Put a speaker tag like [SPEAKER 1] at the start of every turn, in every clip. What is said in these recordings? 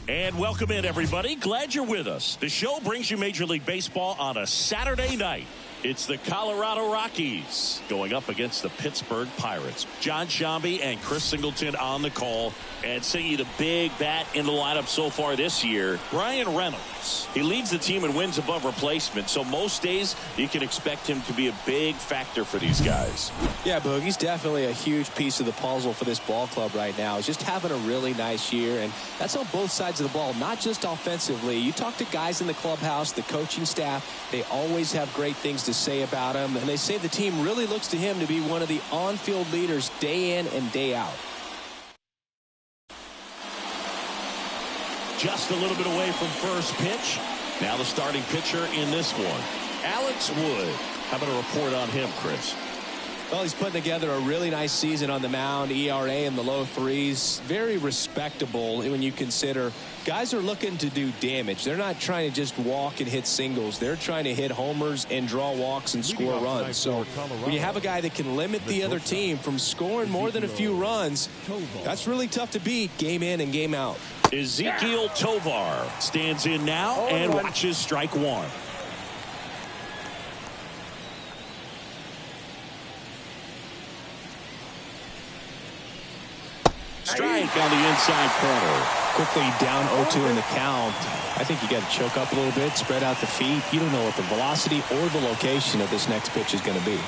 [SPEAKER 1] And welcome in, everybody. Glad you're with us. The show brings you Major League Baseball on a Saturday night. It's the Colorado Rockies going up against the Pittsburgh Pirates. John Shambi and Chris Singleton on the call. And singing the big bat in the lineup so far this year, Brian Reynolds. He leads the team in wins above replacement, so most days you can expect him to be a big factor for these guys.
[SPEAKER 2] Yeah, Boog, he's definitely a huge piece of the puzzle for this ball club right now. He's just having a really nice year, and that's on both sides of the ball, not just offensively. You talk to guys in the clubhouse, the coaching staff, they always have great things to say about him, and they say the team really looks to him to be one of the on-field leaders day in and day out.
[SPEAKER 1] Just a little bit away from first pitch. Now the starting pitcher in this one, Alex Wood. How about a report on him, Chris?
[SPEAKER 2] Well, he's putting together a really nice season on the mound. ERA in the low threes. Very respectable when you consider guys are looking to do damage. They're not trying to just walk and hit singles. They're trying to hit homers and draw walks and score runs. So when you have a guy that can limit the other team from scoring more than a few runs, that's really tough to beat game in and game out.
[SPEAKER 1] Ezequiel Tovar stands in now and watches strike one. Strike on the inside corner.
[SPEAKER 2] Quickly down 0-2 in the count. I think you got to choke up a little bit, spread out the feet. You don't know what the velocity or the location of this next pitch is going to be.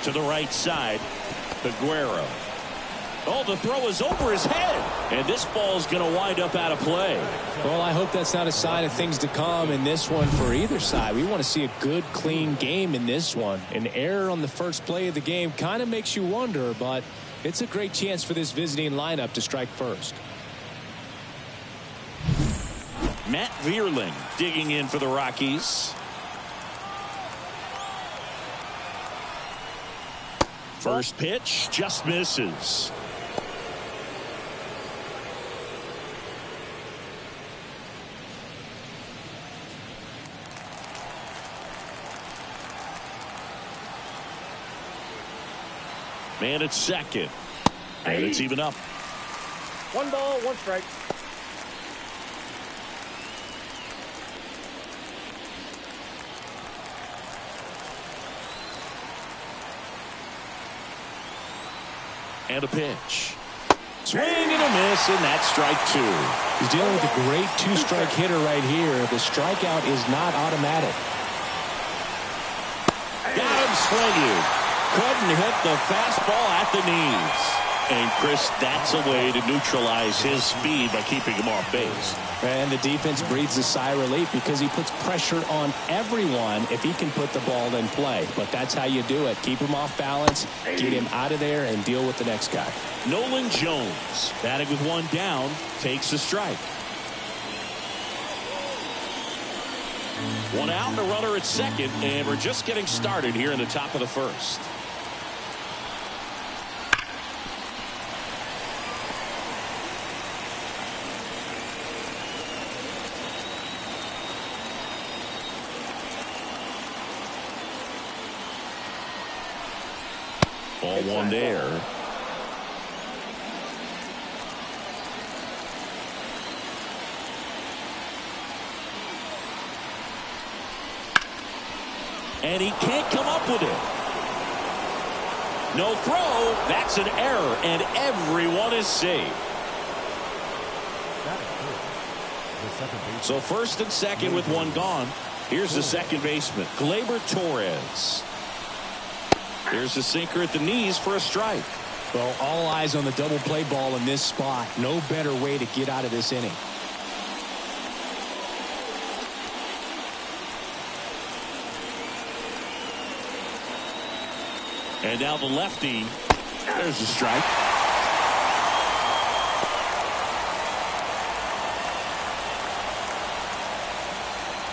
[SPEAKER 1] To the right side, Aguero. Oh, the throw is over his head, and this ball is going to wind up out of play.
[SPEAKER 2] Well, I hope that's not a sign of things to come in this one for either side. We want to see a good, clean game in this one. An error on the first play of the game kind of makes you wonder, but it's a great chance for this visiting lineup to strike first.
[SPEAKER 1] Matt Vierling digging in for the Rockies. First pitch just misses. Man at second. And it's even up.
[SPEAKER 3] 1 ball, 1 strike.
[SPEAKER 1] And a pitch. Swing and a miss, and that's strike two.
[SPEAKER 2] He's dealing with a great two-strike hitter right here. The strikeout is not automatic.
[SPEAKER 1] Got him swinging. Couldn't hit the fastball at the knees. And, Chris, that's a way to neutralize his speed by keeping him off base.
[SPEAKER 2] And the defense breathes a sigh of relief because he puts pressure on everyone if he can put the ball in play. But that's how you do it. Keep him off balance, get him out of there, and deal with the next guy.
[SPEAKER 1] Nolan Jones, batting with one down, takes a strike. One out and a runner at second, and we're just getting started here in the top of the first. Ball one there. And he can't come up with it. No throw. That's an error, and everyone is safe. So first and second with one gone. Here's the second baseman, Gleyber Torres. Here's the sinker at the knees for a strike.
[SPEAKER 2] Well, all eyes on the double play ball in this spot. No better way to get out of this inning.
[SPEAKER 1] And now the lefty. There's a strike.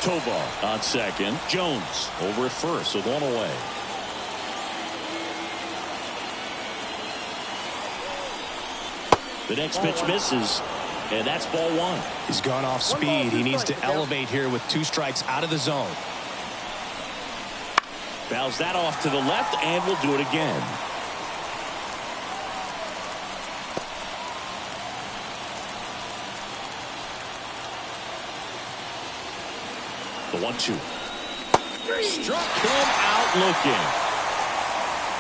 [SPEAKER 1] Tovar on second. Jones over at first with one away. The next pitch misses, and that's ball one.
[SPEAKER 2] He's gone off speed. He needs to elevate here with 2 strikes out of the zone.
[SPEAKER 1] Fouls that off to the left, and will do it again. The 1-2. Struck him out looking.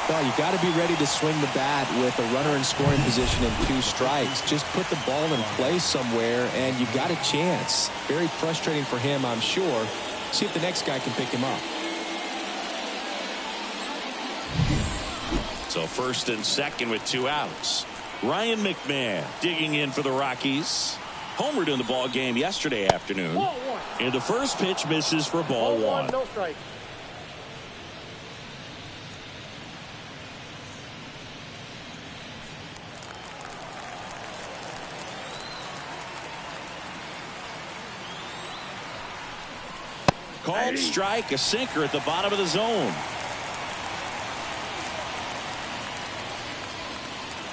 [SPEAKER 2] Well, you got to be ready to swing the bat with a runner in scoring position and 2 strikes. Just put the ball in play somewhere, and you got a chance. Very frustrating for him, I'm sure. See if the next guy can pick him up.
[SPEAKER 1] So first and second with 2 outs. Ryan McMahon digging in for the Rockies. Homered in the ball game yesterday afternoon. And the first pitch misses for ball 1.
[SPEAKER 3] No strike.
[SPEAKER 1] Called strike, a sinker at the bottom of the zone.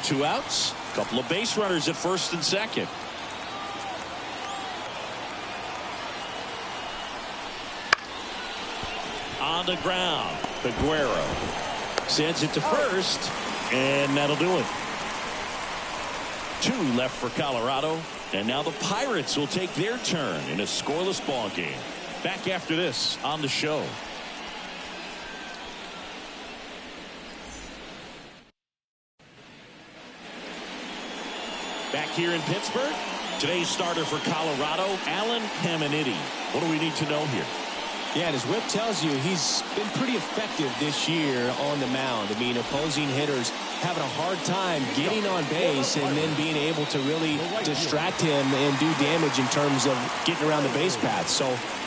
[SPEAKER 1] 2 outs, a couple of base runners at first and second. On the ground, Aguero sends it to first, and that'll do it. 2 left for Colorado, and now the Pirates will take their turn in a scoreless ball game. Back after this on the show. Back here in Pittsburgh, today's starter for Colorado, Alan Caminiti. What do we need to know here?
[SPEAKER 2] Yeah, and as Whip tells you, he's been pretty effective this year on the mound. I mean, opposing hitters having a hard time getting on base and then being able to really distract him and do damage in terms of getting around the base path. So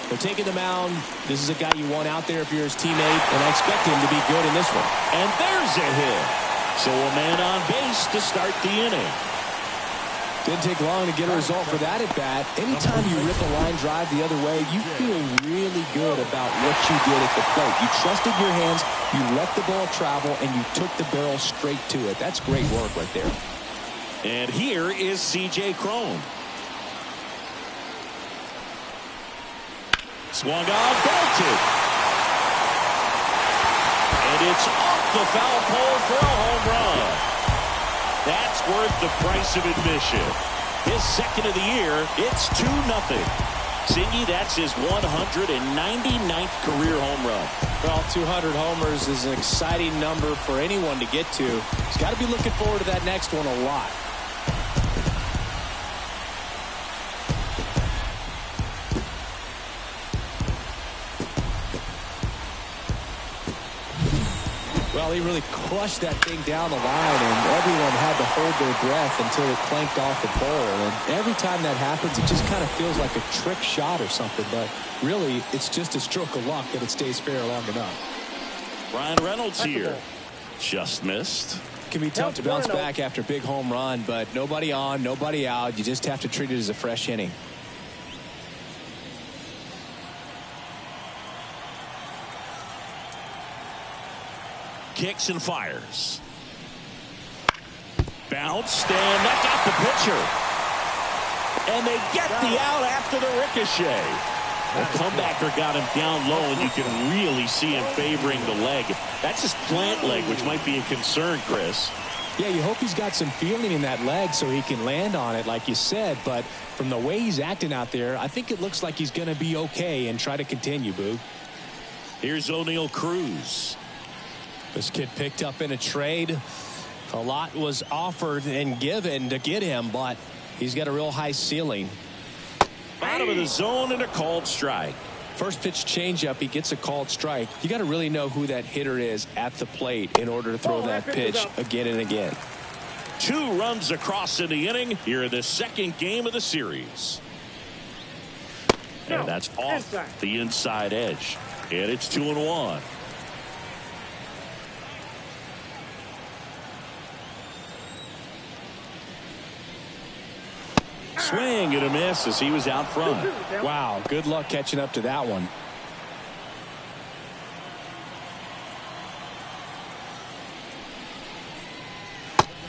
[SPEAKER 2] they're taking the mound. This is a guy you want out there if you're his teammate, and I expect him to be good in this one.
[SPEAKER 1] And there's a hit. So a man on base to start the inning.
[SPEAKER 2] Didn't take long to get a result for that at bat. Anytime you rip a line drive the other way, you feel really good about what you did at the plate. You trusted your hands, you let the ball travel, and you took the barrel straight to it. That's great work right there.
[SPEAKER 1] And here is C.J. Cron. Swung on, belted. And it's off the foul pole for a home run. That's worth the price of admission. His second of the year, it's 2-0. Singy, that's his 199th career home run.
[SPEAKER 2] Well, 200 homers is an exciting number for anyone to get to. He's got to be looking forward to that next one a lot. Well, he really crushed that thing down the line, and everyone had to hold their breath until it clanked off the pole. And every time that happens, it just kind of feels like a trick shot or something. But really, it's just a stroke of luck that it stays fair long enough.
[SPEAKER 1] Ryan Reynolds here. Just missed.
[SPEAKER 2] It can be tough to bounce back after a big home run, but nobody on, nobody out. You just have to treat it as a fresh inning.
[SPEAKER 1] Kicks and fires. Bounced, and that got the pitcher. And they get the out after the ricochet. The comebacker got him down low, and you can really see him favoring the leg. That's his plant leg, which might be a concern, Chris.
[SPEAKER 2] Yeah, you hope he's got some feeling in that leg so he can land on it, like you said. But from the way he's acting out there, I think it looks like he's going to be okay and try to continue, Boo.
[SPEAKER 1] Here's O'Neal Cruz.
[SPEAKER 2] This kid picked up in a trade. A lot was offered and given to get him, but he's got a real high ceiling.
[SPEAKER 1] Bottom of the zone and a called strike.
[SPEAKER 2] First pitch changeup, he gets a called strike. You got to really know who that hitter is at the plate in order to throw that pitch again and again.
[SPEAKER 1] 2 runs across in the inning here in the second game of the series. And that's off the inside edge. And it's 2-1. Swing and a miss as he was out front.
[SPEAKER 2] Wow, good luck catching up to that one.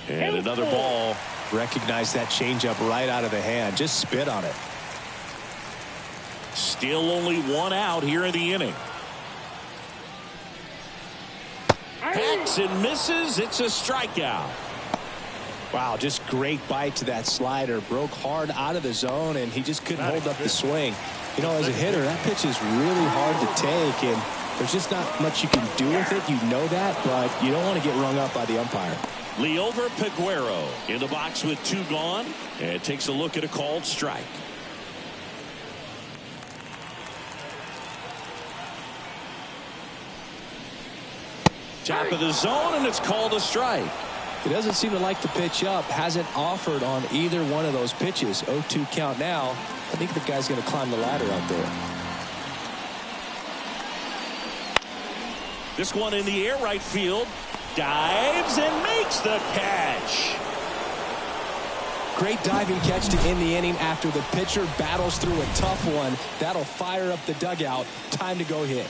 [SPEAKER 1] And another ball.
[SPEAKER 2] Recognize that changeup right out of the hand. Just spit on it.
[SPEAKER 1] Still only 1 out here in the inning. Swings and misses. It's a strikeout.
[SPEAKER 2] Wow, just great bite to that slider. Broke hard out of the zone, and he just couldn't hold up the swing. You know, as a hitter, that pitch is really hard to take, and there's just not much you can do with it. You know that, but you don't want to get rung up by the umpire.
[SPEAKER 1] Liover Peguero in the box with 2 gone, and takes a look at a called strike. Top of the zone, and it's called a strike.
[SPEAKER 2] He doesn't seem to like the pitch up. Hasn't offered on either one of those pitches. 0-2 count now. I think the guy's going to climb the ladder out there.
[SPEAKER 1] This one in the air, right field. Dives and makes the catch.
[SPEAKER 2] Great diving catch to end the inning after the pitcher battles through a tough one. That'll fire up the dugout. Time to go hit.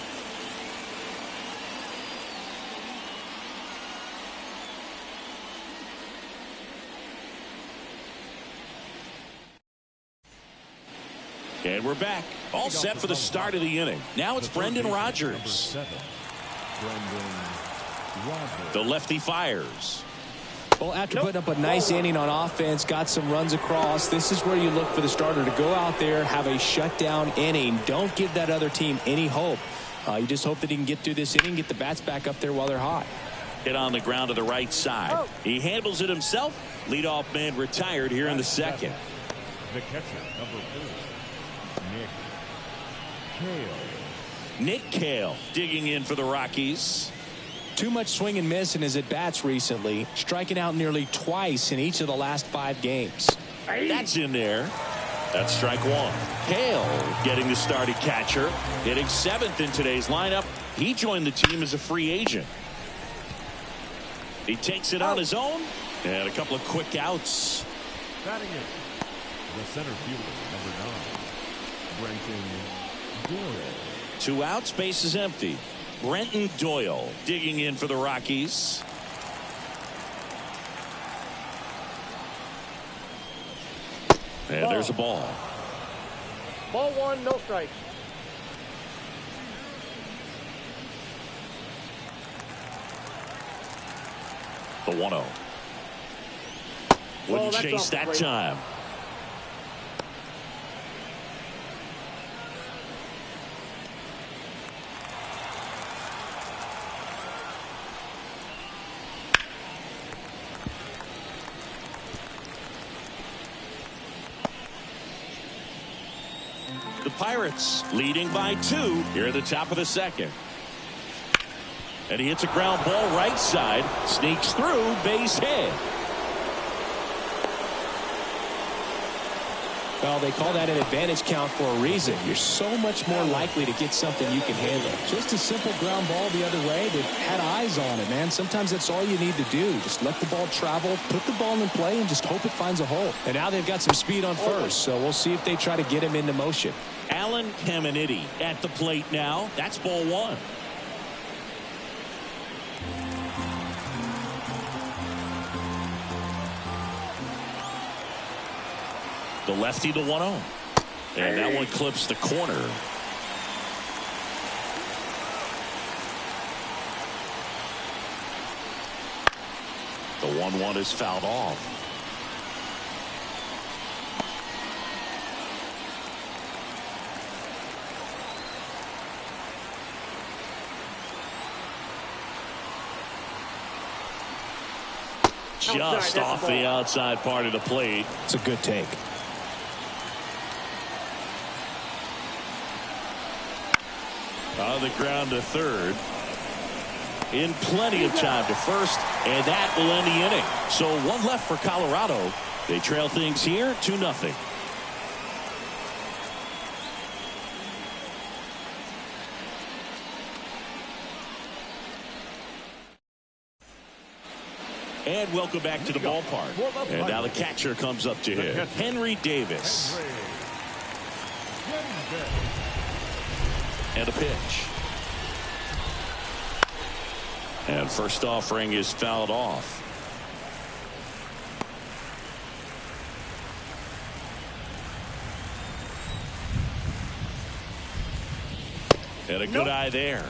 [SPEAKER 1] And we're back. All set for the start of the inning. Now it's Brendan Rodgers. The lefty fires.
[SPEAKER 2] Well, after putting up a nice inning on offense, got some runs across, this is where you look for the starter to go out there, have a shutdown inning. Don't give that other team any hope. You just hope that he can get through this inning, get the bats back up there while they're hot.
[SPEAKER 1] Hit on the ground to the right side. He handles it himself. Leadoff man retired here in the second.
[SPEAKER 4] The catcher, number 4.
[SPEAKER 1] Nick Cale digging in for the Rockies.
[SPEAKER 2] Too much swing and miss in his at-bats recently, striking out nearly twice in each of the last 5 games.
[SPEAKER 1] That's in there. That's strike 1. Cale getting the starting catcher, hitting 7th in today's lineup. He joined the team as a free agent. He takes it on his own, and a couple of quick outs.
[SPEAKER 4] Batting it, the center fielder, number 9. Brenton Doyle.
[SPEAKER 1] 2 outs, base is empty. Brenton Doyle digging in for the Rockies. And there's a ball.
[SPEAKER 3] Ball 1, no strikes.
[SPEAKER 1] The 1-0. Wouldn't chase that time. The Pirates leading by 2 here at the top of the second. And he hits a ground ball right side, sneaks through, base hit.
[SPEAKER 2] Well, they call that an advantage count for a reason. You're so much more likely to get something you can handle. Just a simple ground ball the other way. They had eyes on it, man. Sometimes that's all you need to do. Just let the ball travel, put the ball in play, and just hope it finds a hole. And now they've got some speed on first, so we'll see if they try to get him into motion.
[SPEAKER 1] Alan Caminiti at the plate now. That's ball 1. The lefty, the 1-0. And that one clips the corner. The 1-1 is fouled off. Just off the outside part of the plate.
[SPEAKER 2] It's a good take.
[SPEAKER 1] On the ground to third. In plenty of time to first, and that will end the inning. So 1 left for Colorado. They trail things here 2-0. And welcome back to the ballpark. And now the catcher comes up to him. Henry Davis. And a pitch. And first offering is fouled off. And a good eye there.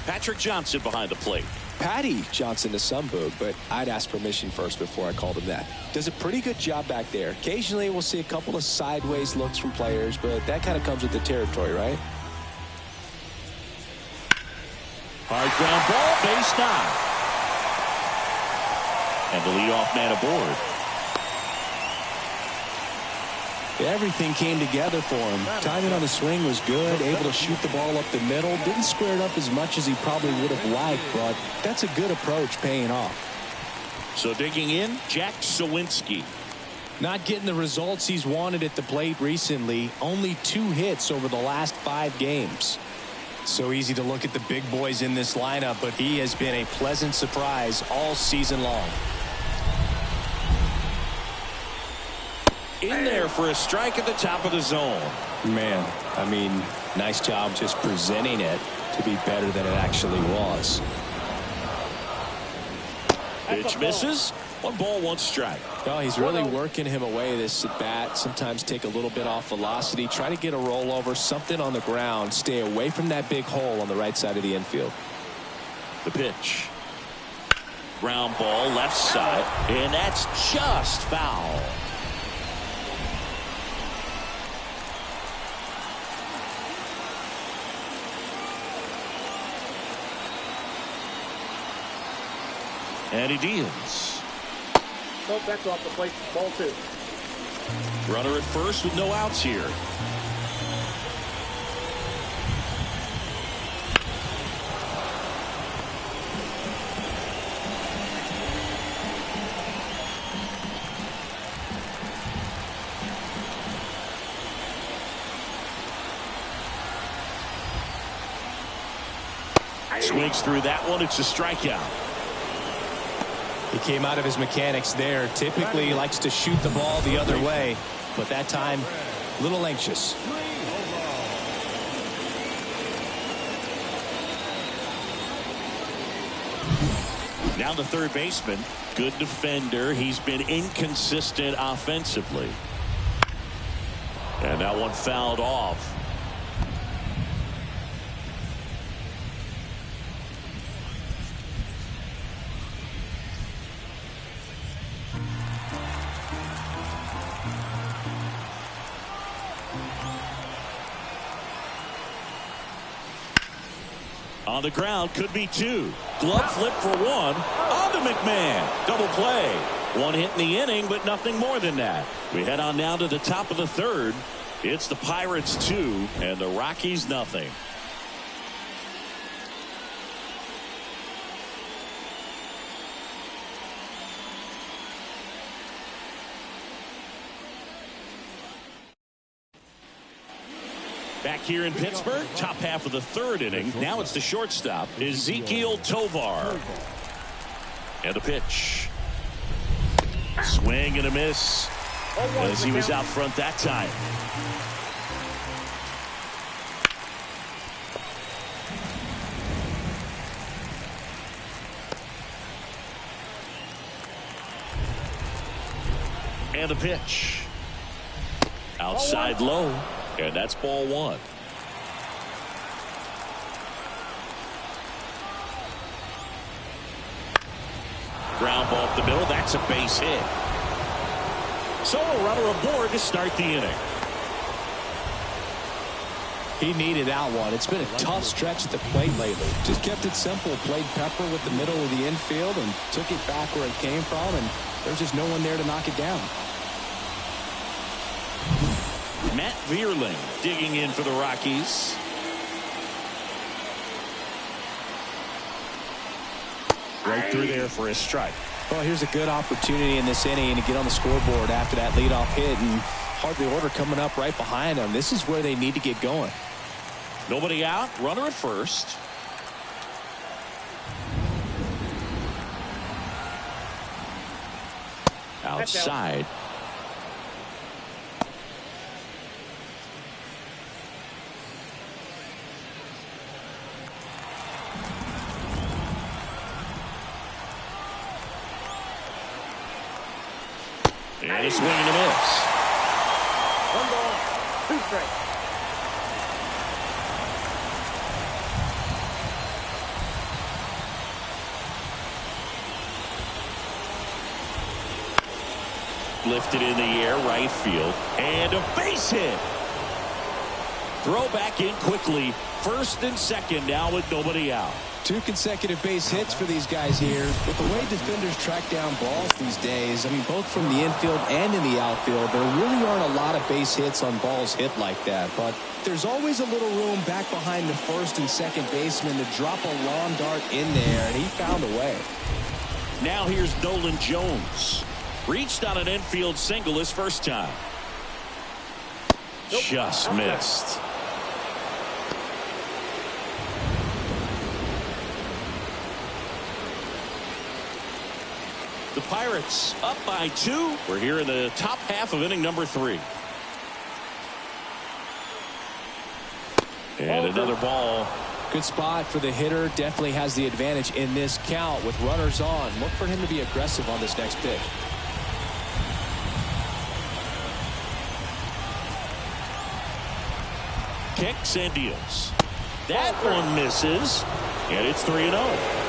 [SPEAKER 1] Patrick Johnson behind the plate.
[SPEAKER 2] Patty Johnson to some boog, but I'd ask permission first before I called him that. Does a pretty good job back there. Occasionally we'll see a couple of sideways looks from players, but that kind of comes with the territory, right?
[SPEAKER 1] Hard ground ball, base knock. And the leadoff man aboard.
[SPEAKER 2] Everything came together for him. Timing on the swing was good, able to shoot the ball up the middle. Didn't square it up as much as he probably would have liked, but that's a good approach paying off.
[SPEAKER 1] So digging in, Jack Sawinski.
[SPEAKER 2] Not getting the results he's wanted at the plate recently. Only 2 hits over the last 5 games. So easy to look at the big boys in this lineup, but he has been a pleasant surprise all season long.
[SPEAKER 1] In there for a strike at the top of the zone.
[SPEAKER 2] Man, I mean, nice job just presenting it to be better than it actually was.
[SPEAKER 1] Pitch misses. 1 ball, 1 strike.
[SPEAKER 2] Oh, he's really working him away this at bat. Sometimes take a little bit off velocity. Try to get a rollover, something on the ground. Stay away from that big hole on the right side of the infield.
[SPEAKER 1] The pitch. Ground ball, left side. And that's just foul. And he deals.
[SPEAKER 3] Nope, that's off the plate. Ball 2.
[SPEAKER 1] Runner at first with no outs here. Swings through that one. It's a strikeout.
[SPEAKER 2] He came out of his mechanics there. Typically he likes to shoot the ball the other way, but that time a little anxious.
[SPEAKER 1] Now the third baseman. Good defender. He's been inconsistent offensively. And that one fouled off. On the ground, could be 2. Glove flip for 1 on to McMahon. Double play. 1 hit in the inning, but nothing more than that. We head on now to the top of the third. It's the Pirates 2 and the Rockies nothing. Back here in Pittsburgh, top half of the third inning. Now it's the shortstop, Ezekiel Tovar. And a pitch. Swing and a miss as he was out front that time. And a pitch. Outside low. And that's ball 1. Ground ball up the middle. That's a base hit. So a runner aboard to start the inning.
[SPEAKER 2] He needed that one. It's been a tough stretch at the plate lately. Just kept it simple. Played pepper with the middle of the infield and took it back where it came from. And there's just no one there to knock it down.
[SPEAKER 1] Matt Vierling digging in for the Rockies. Right through there for a strike.
[SPEAKER 2] Well, here's a good opportunity in this inning to get on the scoreboard after that leadoff hit, and hardly order coming up right behind them. This is where they need to get going.
[SPEAKER 1] Nobody out. Runner at first. Outside. And a swing and a miss.
[SPEAKER 3] 1 ball, 2 strikes.
[SPEAKER 1] Lifted in the air, right field, and a base hit. Throw back in quickly. First and second now with nobody out.
[SPEAKER 2] 2 consecutive base hits for these guys here. With the way defenders track down balls these days, I mean, both from the infield and in the outfield, there really aren't a lot of base hits on balls hit like that. But there's always a little room back behind the first and second baseman to drop a long dart in there, and he found a way.
[SPEAKER 1] Now here's Nolan Jones. Reached on an infield single his first time. Just missed. The Pirates up by 2. We're here in the top half of inning number 3. And another ball.
[SPEAKER 2] Good spot for the hitter. Definitely has the advantage in this count with runners on. Look for him to be aggressive on this next pitch.
[SPEAKER 1] Kicks and deals. That one misses. And it's 3-0.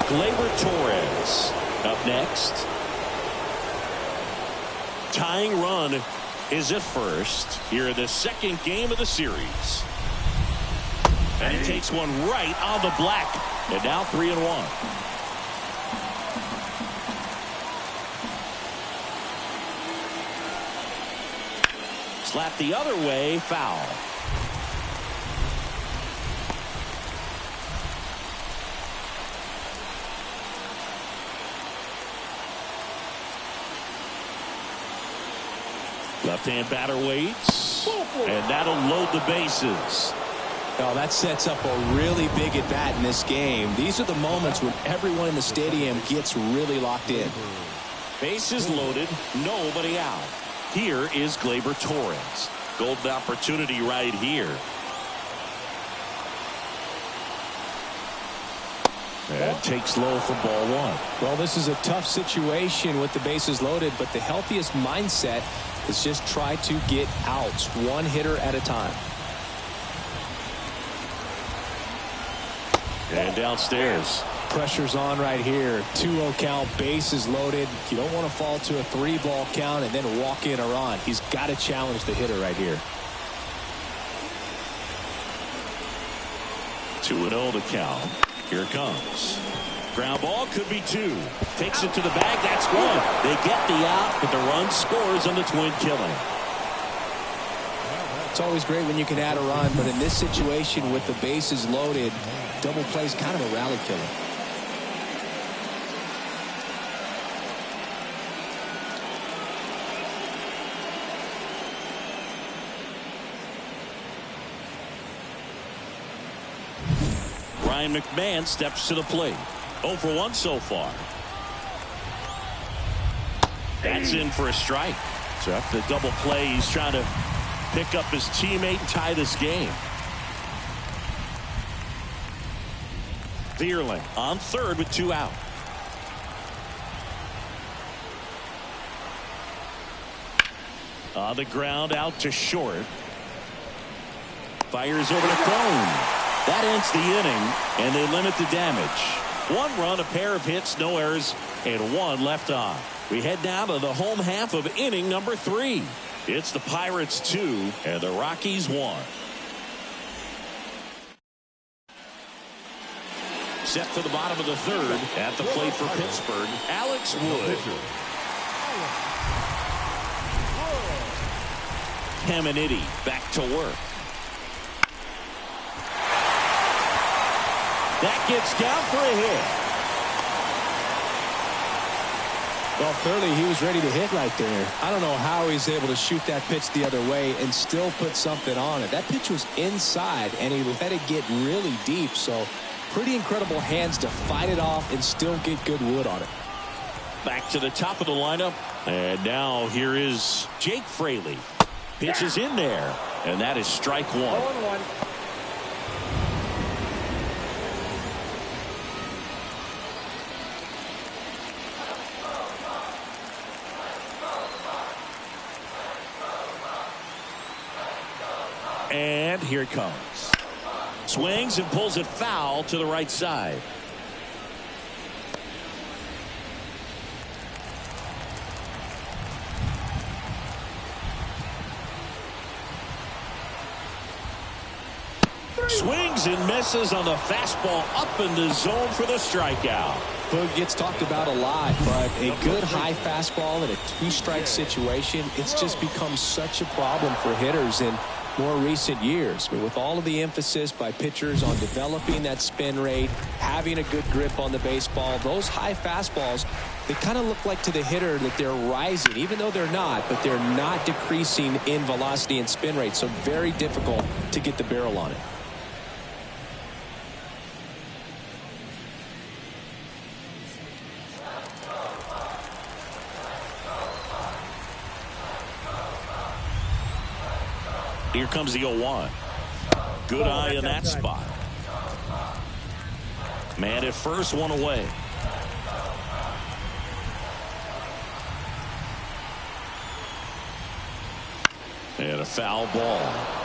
[SPEAKER 1] Gleyber Torres up next. Tying run is at first here in the second game of the series. And he takes one right on the black. And now 3-1. Slap the other way, foul. Left-hand batter waits, and that'll load the bases.
[SPEAKER 2] Oh, that sets up a really big at-bat in this game. These are the moments when everyone in the stadium gets really locked in.
[SPEAKER 1] Bases loaded, nobody out. Here is Gleyber Torres. Golden opportunity right here. And takes low for ball 1.
[SPEAKER 2] Well, this is a tough situation with the bases loaded, but the healthiest mindset is just try to get outs, one hitter at a time.
[SPEAKER 1] And downstairs.
[SPEAKER 2] Pressure's on right here. 2-0 count, bases loaded. You don't want to fall to a 3-ball count and then walk in a run. He's got to challenge the hitter right here.
[SPEAKER 1] 2-0 the count. Here it comes. Ground ball could be 2. Takes it to the bag. That's 1. They get the out, but the run scores on the twin killing.
[SPEAKER 2] It's always great when you can add a run, but in this situation with the bases loaded, double play is kind of a rally killer.
[SPEAKER 1] Ryan McMahon steps to the plate. 0 for 1 so far. That's in for a strike. So after the double play, he's trying to pick up his teammate and tie this game. Vierling on third with 2 out. On the ground out to short. Fires over to Cone. That ends the inning, and they limit the damage. 1 run, a pair of hits, no errors, and 1 left on. We head down to the home half of inning number 3. It's the Pirates 2 and the Rockies 1. Set for the bottom of the 3rd. At the plate for Pittsburgh, Alex Wood. Caminiti back to work. That gets down for a hit.
[SPEAKER 2] Well, clearly he was ready to hit right there. I don't know how he's able to shoot that pitch the other way and still put something on it. That pitch was inside, and he let it get really deep. So pretty incredible hands to fight it off and still get good wood on it.
[SPEAKER 1] Back to the top of the lineup. And now here is Jake Fraley. Pitches in there, and that is strike 1.
[SPEAKER 3] 0-1.
[SPEAKER 1] And here it comes. Swings and pulls it foul to the right side. Swings and misses on the fastball up in the zone for the strikeout.
[SPEAKER 2] Boog gets talked about a lot, but a good high fastball in a two-strike situation, it's just become such a problem for hitters in more recent years. But with all of the emphasis by pitchers on developing that spin rate, having a good grip on the baseball, those high fastballs, they kind of look like to the hitter that they're rising, even though they're not, but they're not decreasing in velocity and spin rate, so very difficult to get the barrel on it.
[SPEAKER 1] Here comes the 0-1. Good eye in that spot. Man at first, one away. And a foul ball.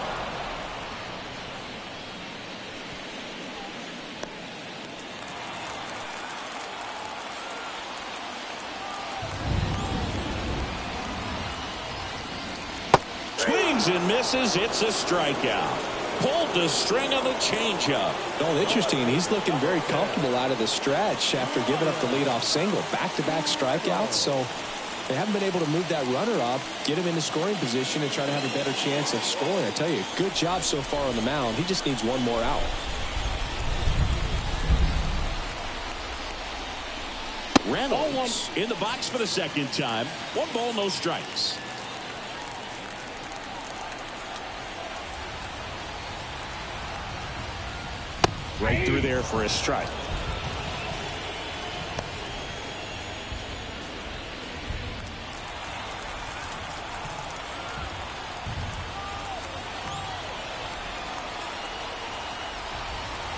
[SPEAKER 1] And misses. It's a strikeout. Pulled the string on the changeup.
[SPEAKER 2] Oh, interesting. He's looking very comfortable out of the stretch after giving up the leadoff single. Back-to-back strikeouts, so they haven't been able to move that runner up, get him into scoring position, and try to have a better chance of scoring. I tell you, good job so far on the mound. He just needs one more out.
[SPEAKER 1] Reynolds in the box for the second time. 1 ball, no strikes. Right through there for a strike.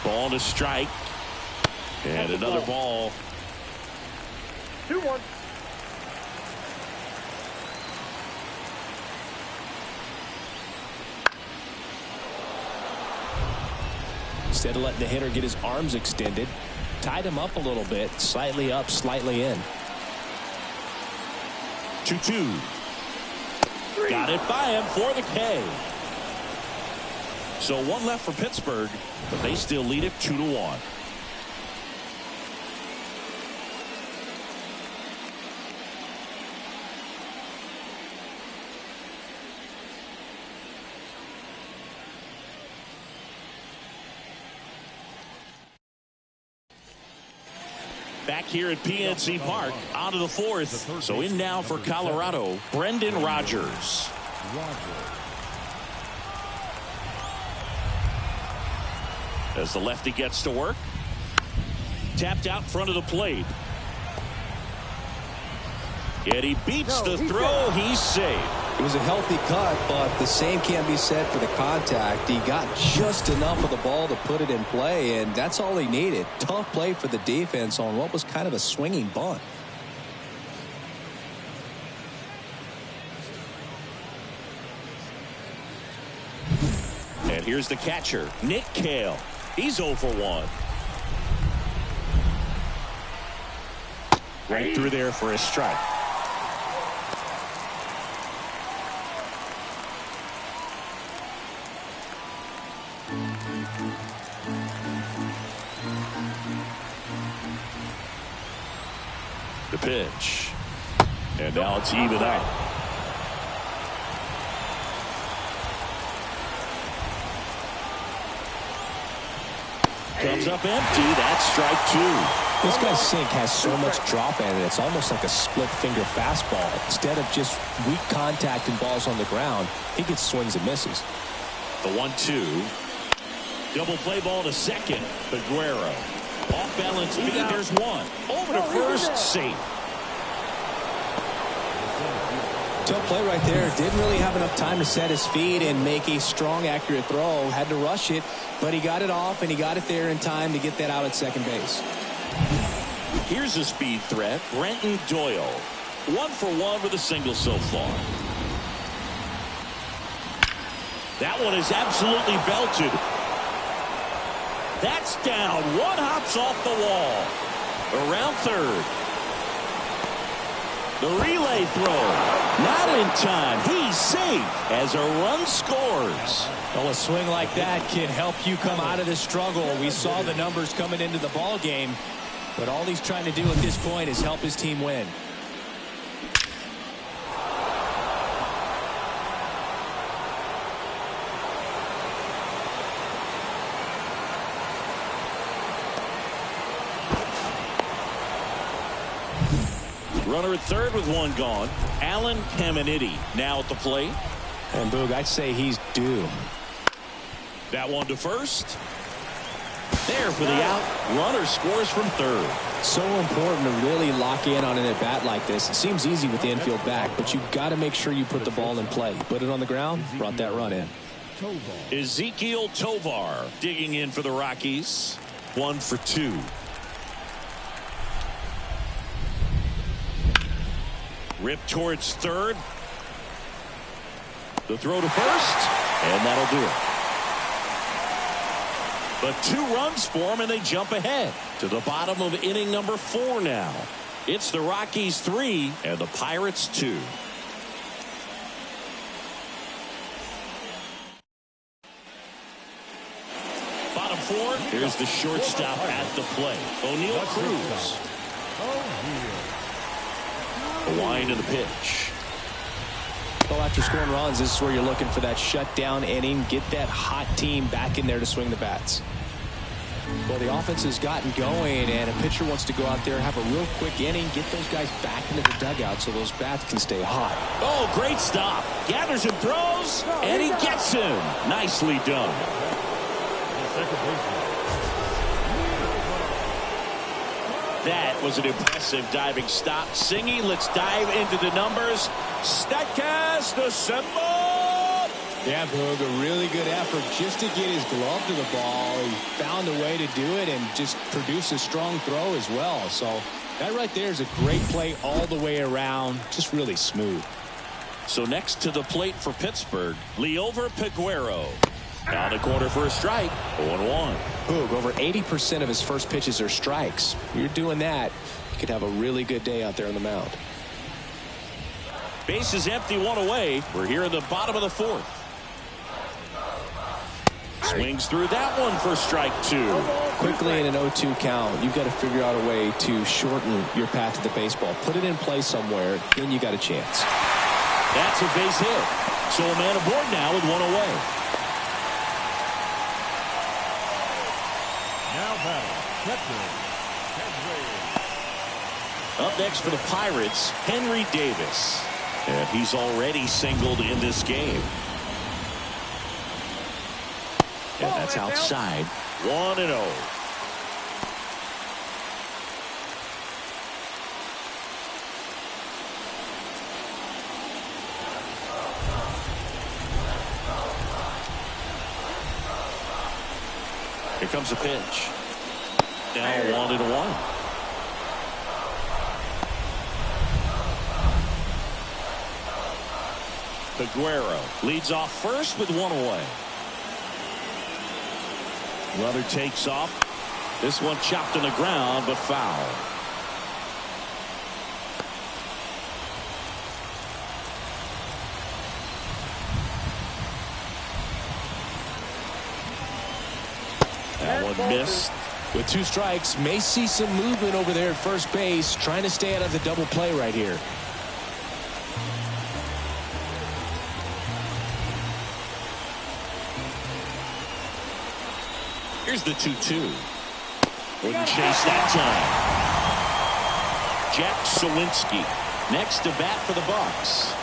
[SPEAKER 1] Ball to strike. And another ball.
[SPEAKER 3] 2-1.
[SPEAKER 2] Instead of letting the hitter get his arms extended, tied him up a little bit, slightly up, slightly in.
[SPEAKER 1] 2-2. Got it by him for the K. So 1 left for Pittsburgh, but they still lead it 2-1. Back here at PNC Park, on to the 4th. So in now for Colorado, Brendan Rodgers. As the lefty gets to work. Tapped out in front of the plate. Yet he beats the throw. He's safe.
[SPEAKER 2] It was a healthy cut, but the same can't be said for the contact. He got just enough of the ball to put it in play, and that's all he needed. Tough play for the defense on what was kind of a swinging bunt.
[SPEAKER 1] And here's the catcher, Nick Cale. He's 0 for 1. Right through there for a strike. The pitch. And now it's even up. Comes up empty. That's strike 2.
[SPEAKER 2] This guy's sink has so much drop in it. It's almost like a split finger fastball. Instead of just weak contact and balls on the ground, he gets swings and misses.
[SPEAKER 1] The 1-2. Double play ball to second. Aguero. Off balance feed. There's one. Over to first. Safe.
[SPEAKER 2] Tough play right there. Didn't really have enough time to set his feet and make a strong, accurate throw. Had to rush it, but he got it off, and he got it there in time to get that out at second base.
[SPEAKER 1] Here's a speed threat. Brenton Doyle. 1 for 1 with a single so far. That one is absolutely belted. That's down. One hops off the wall. Around third. The relay throw. Not in time. He's safe as a run scores.
[SPEAKER 2] Well, a swing like that can help you come out of this struggle. We saw the numbers coming into the ball game, but all he's trying to do at this point is help his team win.
[SPEAKER 1] Runner at third with one gone. Alan Caminiti now at the plate.
[SPEAKER 2] And Boog, I'd say he's due.
[SPEAKER 1] That one to first. There for the out. Runner scores from third.
[SPEAKER 2] So important to really lock in on an at-bat like this. It seems easy with the infield back, but you've got to make sure you put the ball in play. Put it on the ground, brought that run in.
[SPEAKER 1] Ezekiel Tovar digging in for the Rockies. 1 for 2. Rip towards third. The throw to first, and that'll do it. But 2 runs for them, and they jump ahead to the bottom of inning number 4 now. It's the Rockies 3 and the Pirates 2. Bottom 4. Here's the shortstop at the plate. O'Neal Cruz. A wind of the pitch.
[SPEAKER 2] Well, after scoring runs, this is where you're looking for that shutdown inning. Get that hot team back in there to swing the bats. Well, the offense has gotten going, and a pitcher wants to go out there, have a real quick inning, get those guys back into the dugout so those bats can stay hot.
[SPEAKER 1] Oh, great stop. Gathers and throws, and he gets him. Nicely done. That was an impressive diving stop. Singy, let's dive into the numbers. Statcast assemble.
[SPEAKER 2] Yeah, Boog, a really good effort just to get his glove to the ball. He found a way to do it and just produce a strong throw as well. So that right there is a great play all the way around. Just really smooth.
[SPEAKER 1] So next to the plate for Pittsburgh, Liover Peguero. Down the corner for a strike. 0-1.
[SPEAKER 2] Boog, over 80% of his first pitches are strikes. You're doing that, you could have a really good day out there on the mound.
[SPEAKER 1] Base is empty, 1 away. We're here in the bottom of the 4th. Swings through that one for strike 2.
[SPEAKER 2] Quickly in an 0-2 count, you've got to figure out a way to shorten your path to the baseball. Put it in play somewhere, then you got a chance.
[SPEAKER 1] That's a base hit. So a man aboard now with 1 away. Up next for the Pirates, Henry Davis. And he's already singled in this game. And that's outside. 1-0. Here comes a pitch. Now 1-1. Peguero leads off first with 1 away. Runner takes off. This one chopped on the ground, but foul. That one missed.
[SPEAKER 2] With 2 strikes, may see some movement over there at first base, trying to stay out of the double play right here.
[SPEAKER 1] Here's the 2-2. Wouldn't chase that time. Jack Sawinski next to bat for the Bucks.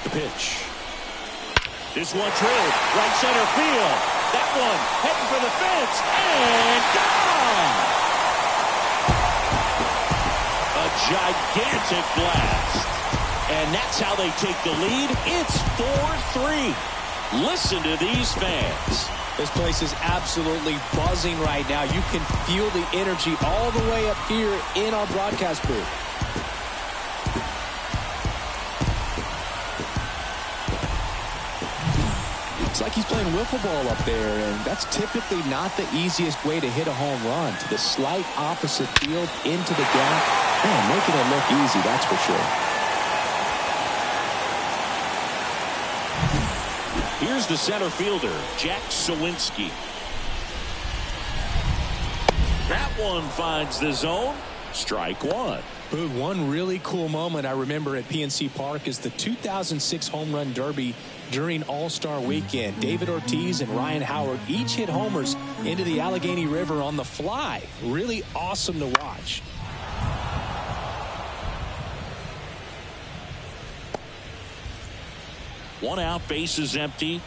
[SPEAKER 1] The pitch. This one drilled right center field. That one heading for the fence and gone. A gigantic blast. And that's how they take the lead. It's 4-3. Listen to these fans.
[SPEAKER 2] This place is absolutely buzzing right now. You can feel the energy all the way up here in our broadcast booth. It's like he's playing wiffle ball up there, and that's typically not the easiest way to hit a home run. To the slight opposite field, into the gap. Man, making it look easy, that's for sure.
[SPEAKER 1] Here's the center fielder, Jack Sawinski. That one finds the zone. Strike one.
[SPEAKER 2] But one really cool moment I remember at PNC Park is the 2006 Home Run Derby during All-Star Weekend. David Ortiz and Ryan Howard each hit homers into the Allegheny River on the fly. Really awesome to watch.
[SPEAKER 1] One out, bases empty.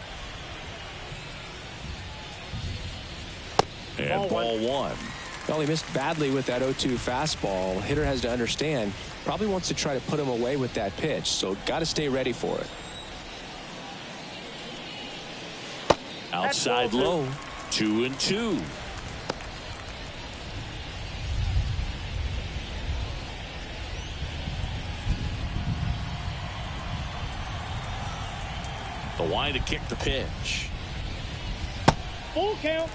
[SPEAKER 1] And ball one.
[SPEAKER 2] Well, he missed badly with that 0-2 fastball. Hitter has to understand, probably wants to try to put him away with that pitch, so got to stay ready for it.
[SPEAKER 1] Outside low, 2-2. The line to kick the pitch.
[SPEAKER 3] Full count.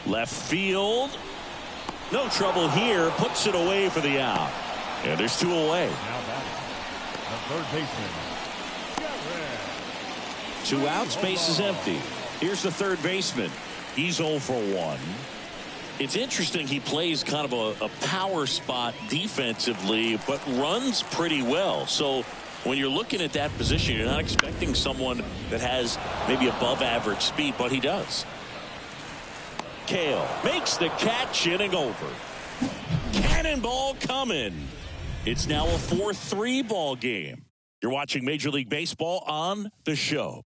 [SPEAKER 1] Left field. No trouble here. Puts it away for the out. And there's two away.
[SPEAKER 4] Now batting, the third baseman.
[SPEAKER 1] Two outs, base is empty. Here's the third baseman. He's 0 for 1. It's interesting, he plays kind of a power spot defensively, but runs pretty well. So when you're looking at that position, you're not expecting someone that has maybe above average speed, but he does. Kale makes the catch, inning over. Cannonball coming. It's now a 4-3 ball game. You're watching Major League Baseball on The Show.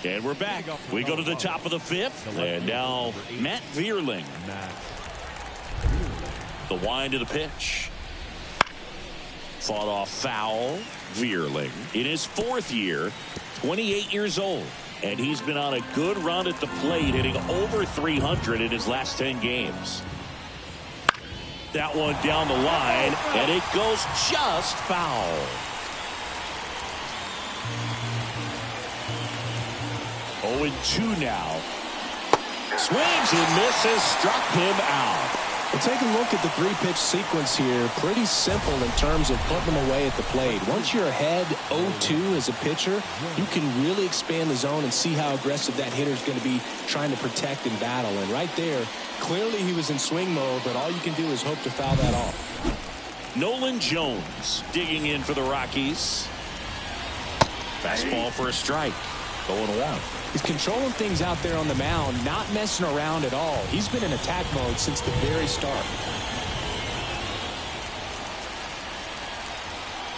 [SPEAKER 1] And we're back. We go to the top of the fifth. And now Matt Vierling. The wind of the pitch. Fought off foul. Vierling in his fourth year, 28 years old. And he's been on a good run at the plate, hitting over 300 in his last 10 games. That one down the line, and it goes just foul. 0-2 now. Swings and misses, struck him out.
[SPEAKER 2] Well, take a look at the three-pitch sequence here. Pretty simple in terms of putting them away at the plate. Once you're ahead 0-2 as a pitcher, you can really expand the zone and see how aggressive that hitter is going to be trying to protect and battle. And right there, clearly he was in swing mode, but all you can do is hope to foul that off.
[SPEAKER 1] Nolan Jones digging in for the Rockies. Fastball for a strike. 0-1.
[SPEAKER 2] He's controlling things out there on the mound, not messing around at all. He's been in attack mode since the very start.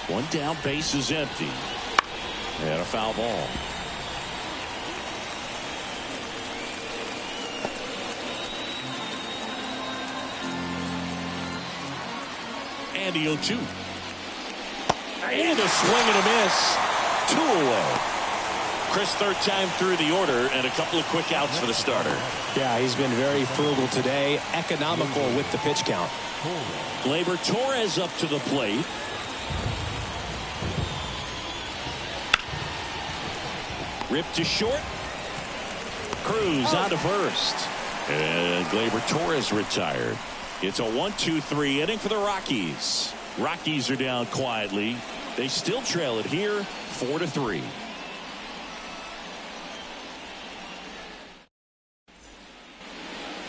[SPEAKER 1] One down, base is empty. And a foul ball. And the 0-2. And a swing and a miss. 2 away. Chris, third time through the order, and a couple of quick outs for the starter.
[SPEAKER 2] Yeah, he's been very frugal today, economical with the pitch count.
[SPEAKER 1] Gleyber Torres up to the plate. Ripped to short. Cruz on to first. And Gleyber Torres retired. It's a 1-2-3 inning for the Rockies. Rockies are down quietly. They still trail it here, 4-3.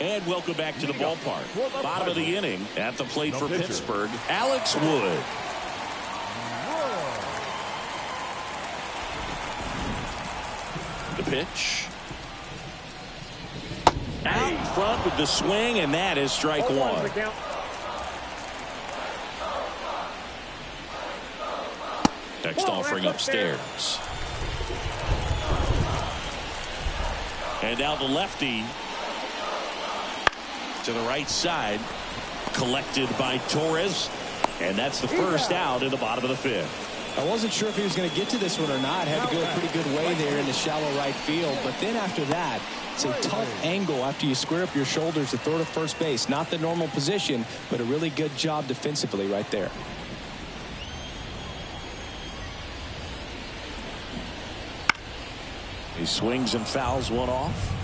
[SPEAKER 1] And welcome back to the ballpark. Bottom of the inning at the plate for Pittsburgh, Alex Wood. The pitch. Out front with the swing, and that is strike one. Next offering upstairs. And now the lefty to the right side, collected by Torres, and that's the first out in the bottom of the fifth.
[SPEAKER 2] I wasn't sure if he was going to get to this one or not. Had to go a pretty good way there in the shallow right field. But then after that, it's a tough angle after you square up your shoulders to throw to first base. Not the normal position, but a really good job defensively right there.
[SPEAKER 1] He swings and fouls one off.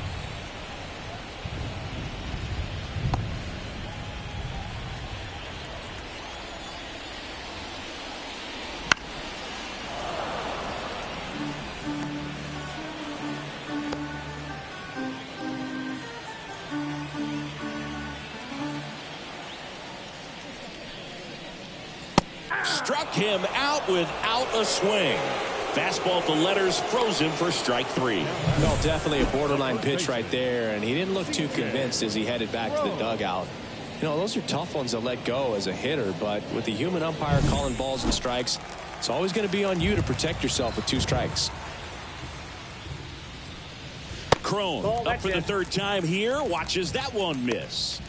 [SPEAKER 1] Struck him out without a swing. Fastball at the letters, froze him for strike 3.
[SPEAKER 2] Well, definitely a borderline pitch right there, and he didn't look too convinced as he headed back to the dugout. You know, those are tough ones to let go as a hitter, but with the human umpire calling balls and strikes, it's always going to be on you to protect yourself with 2 strikes.
[SPEAKER 1] Crone up for the 3rd time here, watches that one miss.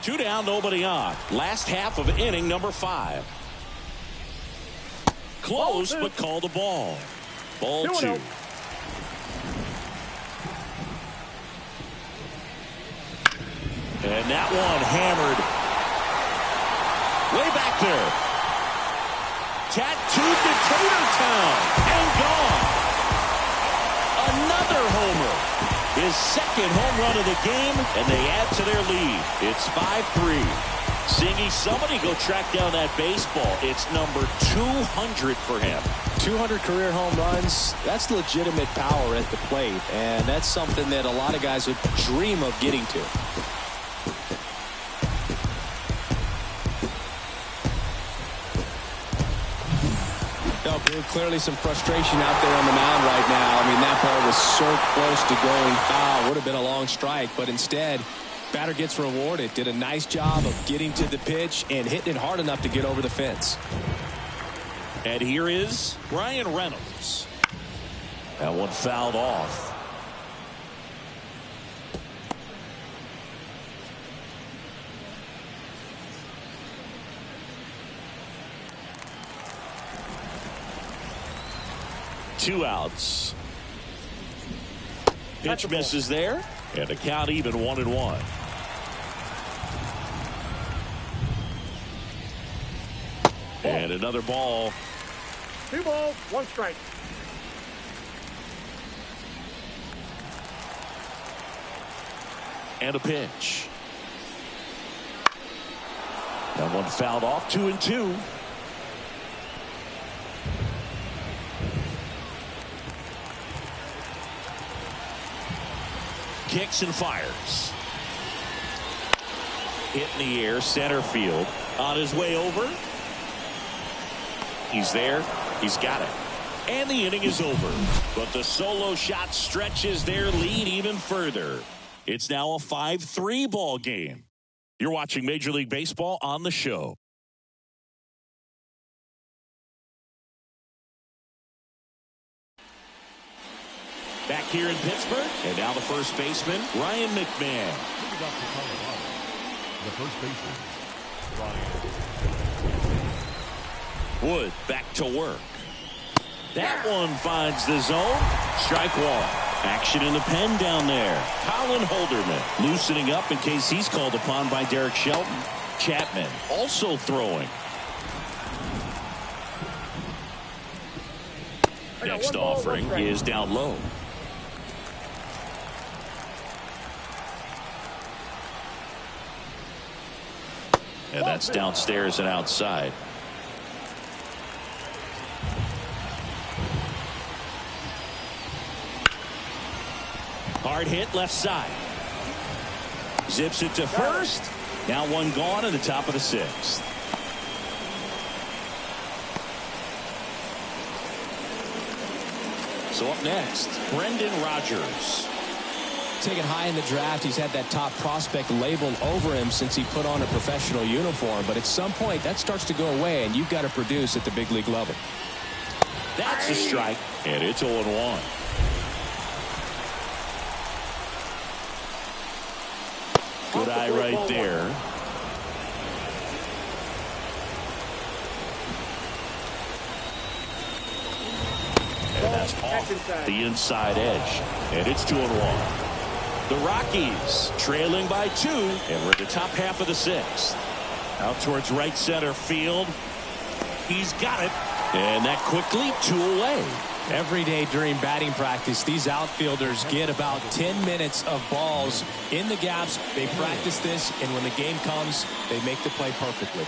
[SPEAKER 1] Two down, nobody on. Last half of inning number 5. Close, but called a ball. Ball 2. And that one hammered. Way back there. Tattooed to Tatertown. And gone. Another homer. His 2nd home run of the game, and they add to their lead. It's 5-3. Singy, somebody go track down that baseball. It's number 200 for him.
[SPEAKER 2] 200 career home runs, that's legitimate power at the plate, and that's something that a lot of guys would dream of getting to. Clearly some frustration out there on the mound right now. I mean, that ball was so close to going foul. Would have been a long strike, but instead, batter gets rewarded. Did a nice job of getting to the pitch and hitting it hard enough to get over the fence.
[SPEAKER 1] And here is Ryan Reynolds. That one fouled off. Two outs. Pitch misses there, and the count even 1-1. And another ball.
[SPEAKER 3] 2 balls, 1 strike.
[SPEAKER 1] And a pitch. That one fouled off. 2-2. Kicks and fires. Hit in the air, center field. On his way over. He's there. He's got it. And the inning is over. But the solo shot stretches their lead even further. It's now a 5-3 ball game. You're watching Major League Baseball on the show. Back here in Pittsburgh, and now the first baseman, Ryan McMahon.
[SPEAKER 4] Moving up to Colorado, the first baseman, Ryan.
[SPEAKER 1] Wood back to work. That one finds the zone. Strike 1. Action in the pen down there. Colin Holderman loosening up in case he's called upon by Derek Shelton. Chapman also throwing. Next offering is down low. And that's downstairs and outside. Hard hit left side. Zips it to first. Now one gone in the top of the 6th. So up next, Brendan Rodgers.
[SPEAKER 2] Taken high in the draft, he's had that top prospect labeled over him since he put on a professional uniform. But at some point, that starts to go away, and you've got to produce at the big league level.
[SPEAKER 1] That's a strike, and it's 0-1. Good eye right there. And that's off the inside edge. And it's 2-1. The Rockies trailing by 2, and we're at the top half of the 6th. Out towards right center field. He's got it. And that quickly 2 away.
[SPEAKER 2] Every day during batting practice, these outfielders get about 10 minutes of balls in the gaps. They practice this, and when the game comes, they make the play perfectly.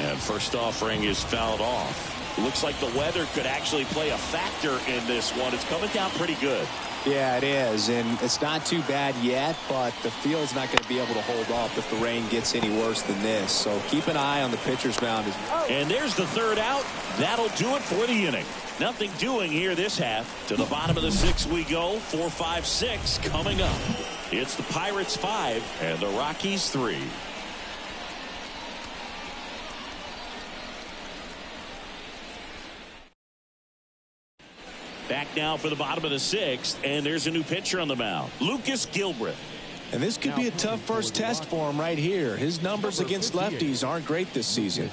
[SPEAKER 1] And first offering is fouled off. Looks like the weather could actually play a factor in this one. It's coming down pretty good.
[SPEAKER 2] Yeah, it is, and it's not too bad yet, but the field's not going to be able to hold off if the rain gets any worse than this. So keep an eye on the pitcher's mound.
[SPEAKER 1] And there's the 3rd out. That'll do it for the inning. Nothing doing here this half. To the bottom of the 6th we go. 4, 5, 6 coming up. It's the Pirates 5 and the Rockies 3. Back now for the bottom of the 6th, and there's a new pitcher on the mound, Lucas Gilbreth.
[SPEAKER 2] And this could be a tough first test for him right here. His numbers against lefties aren't great this season.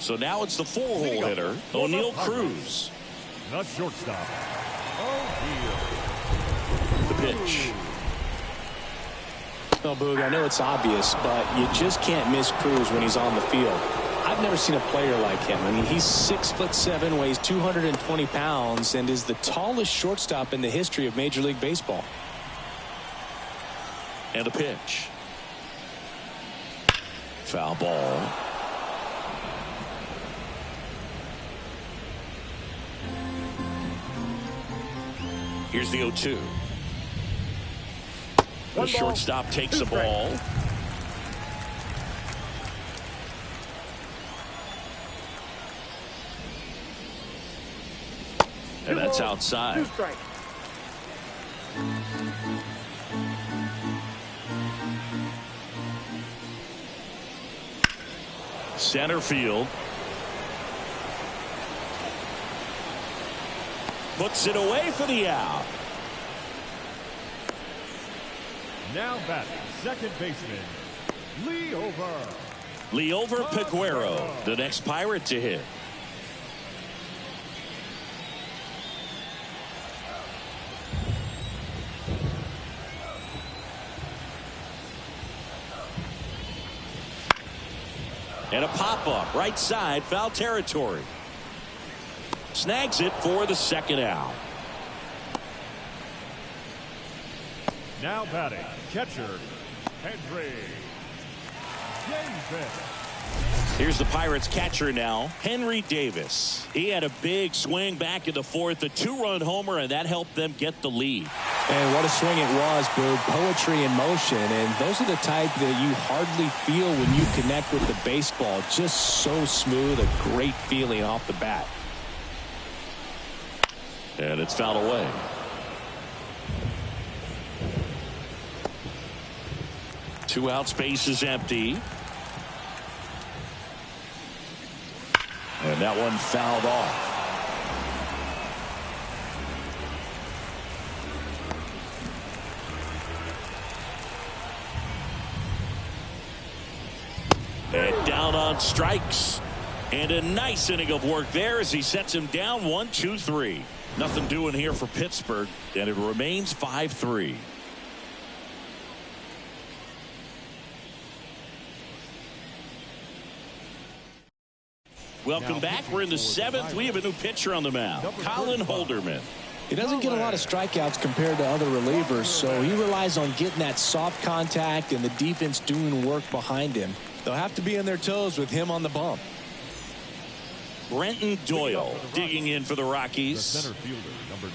[SPEAKER 1] So now it's the 4-hole hitter, O'Neal Cruz.
[SPEAKER 4] The shortstop,
[SPEAKER 1] The pitch.
[SPEAKER 2] No, Boog, I know it's obvious, but you just can't miss Cruz when he's on the field. I've never seen a player like him. I mean, he's 6'7", weighs 220 pounds, and is the tallest shortstop in the history of Major League Baseball.
[SPEAKER 1] And a pitch. Foul ball. Here's the 0-2. The shortstop takes the ball. And that's outside. Center field. Puts it away for the out.
[SPEAKER 4] now batting, second baseman,
[SPEAKER 1] Liover Peguero, the next Pirate to hit. And a pop-up right side, foul territory. Snags it for the second out.
[SPEAKER 4] Now batting, catcher, Henry Davis.
[SPEAKER 1] Here's the Pirates catcher now, Henry Davis. He had a big swing back in the fourth, a two-run homer, and that helped them get the lead.
[SPEAKER 2] And what a swing it was, Boog. Poetry in motion, and those are the type that you hardly feel when you connect with the baseball. Just so smooth, a great feeling off the bat.
[SPEAKER 1] And it's fouled away. Two out, space is empty. And that one fouled off. And down on strikes. And a nice inning of work there as he sets him down 1-2-3. Nothing doing here for Pittsburgh, and it remains 5-3. Welcome back. We're in the seventh. We have a new pitcher on the mound, Colin Holderman.
[SPEAKER 2] He doesn't get a lot of strikeouts compared to other relievers, so he relies on getting that soft contact and the defense doing work behind him. They'll have to be on their toes with him on the bump.
[SPEAKER 1] Brenton Doyle digging in for the Rockies.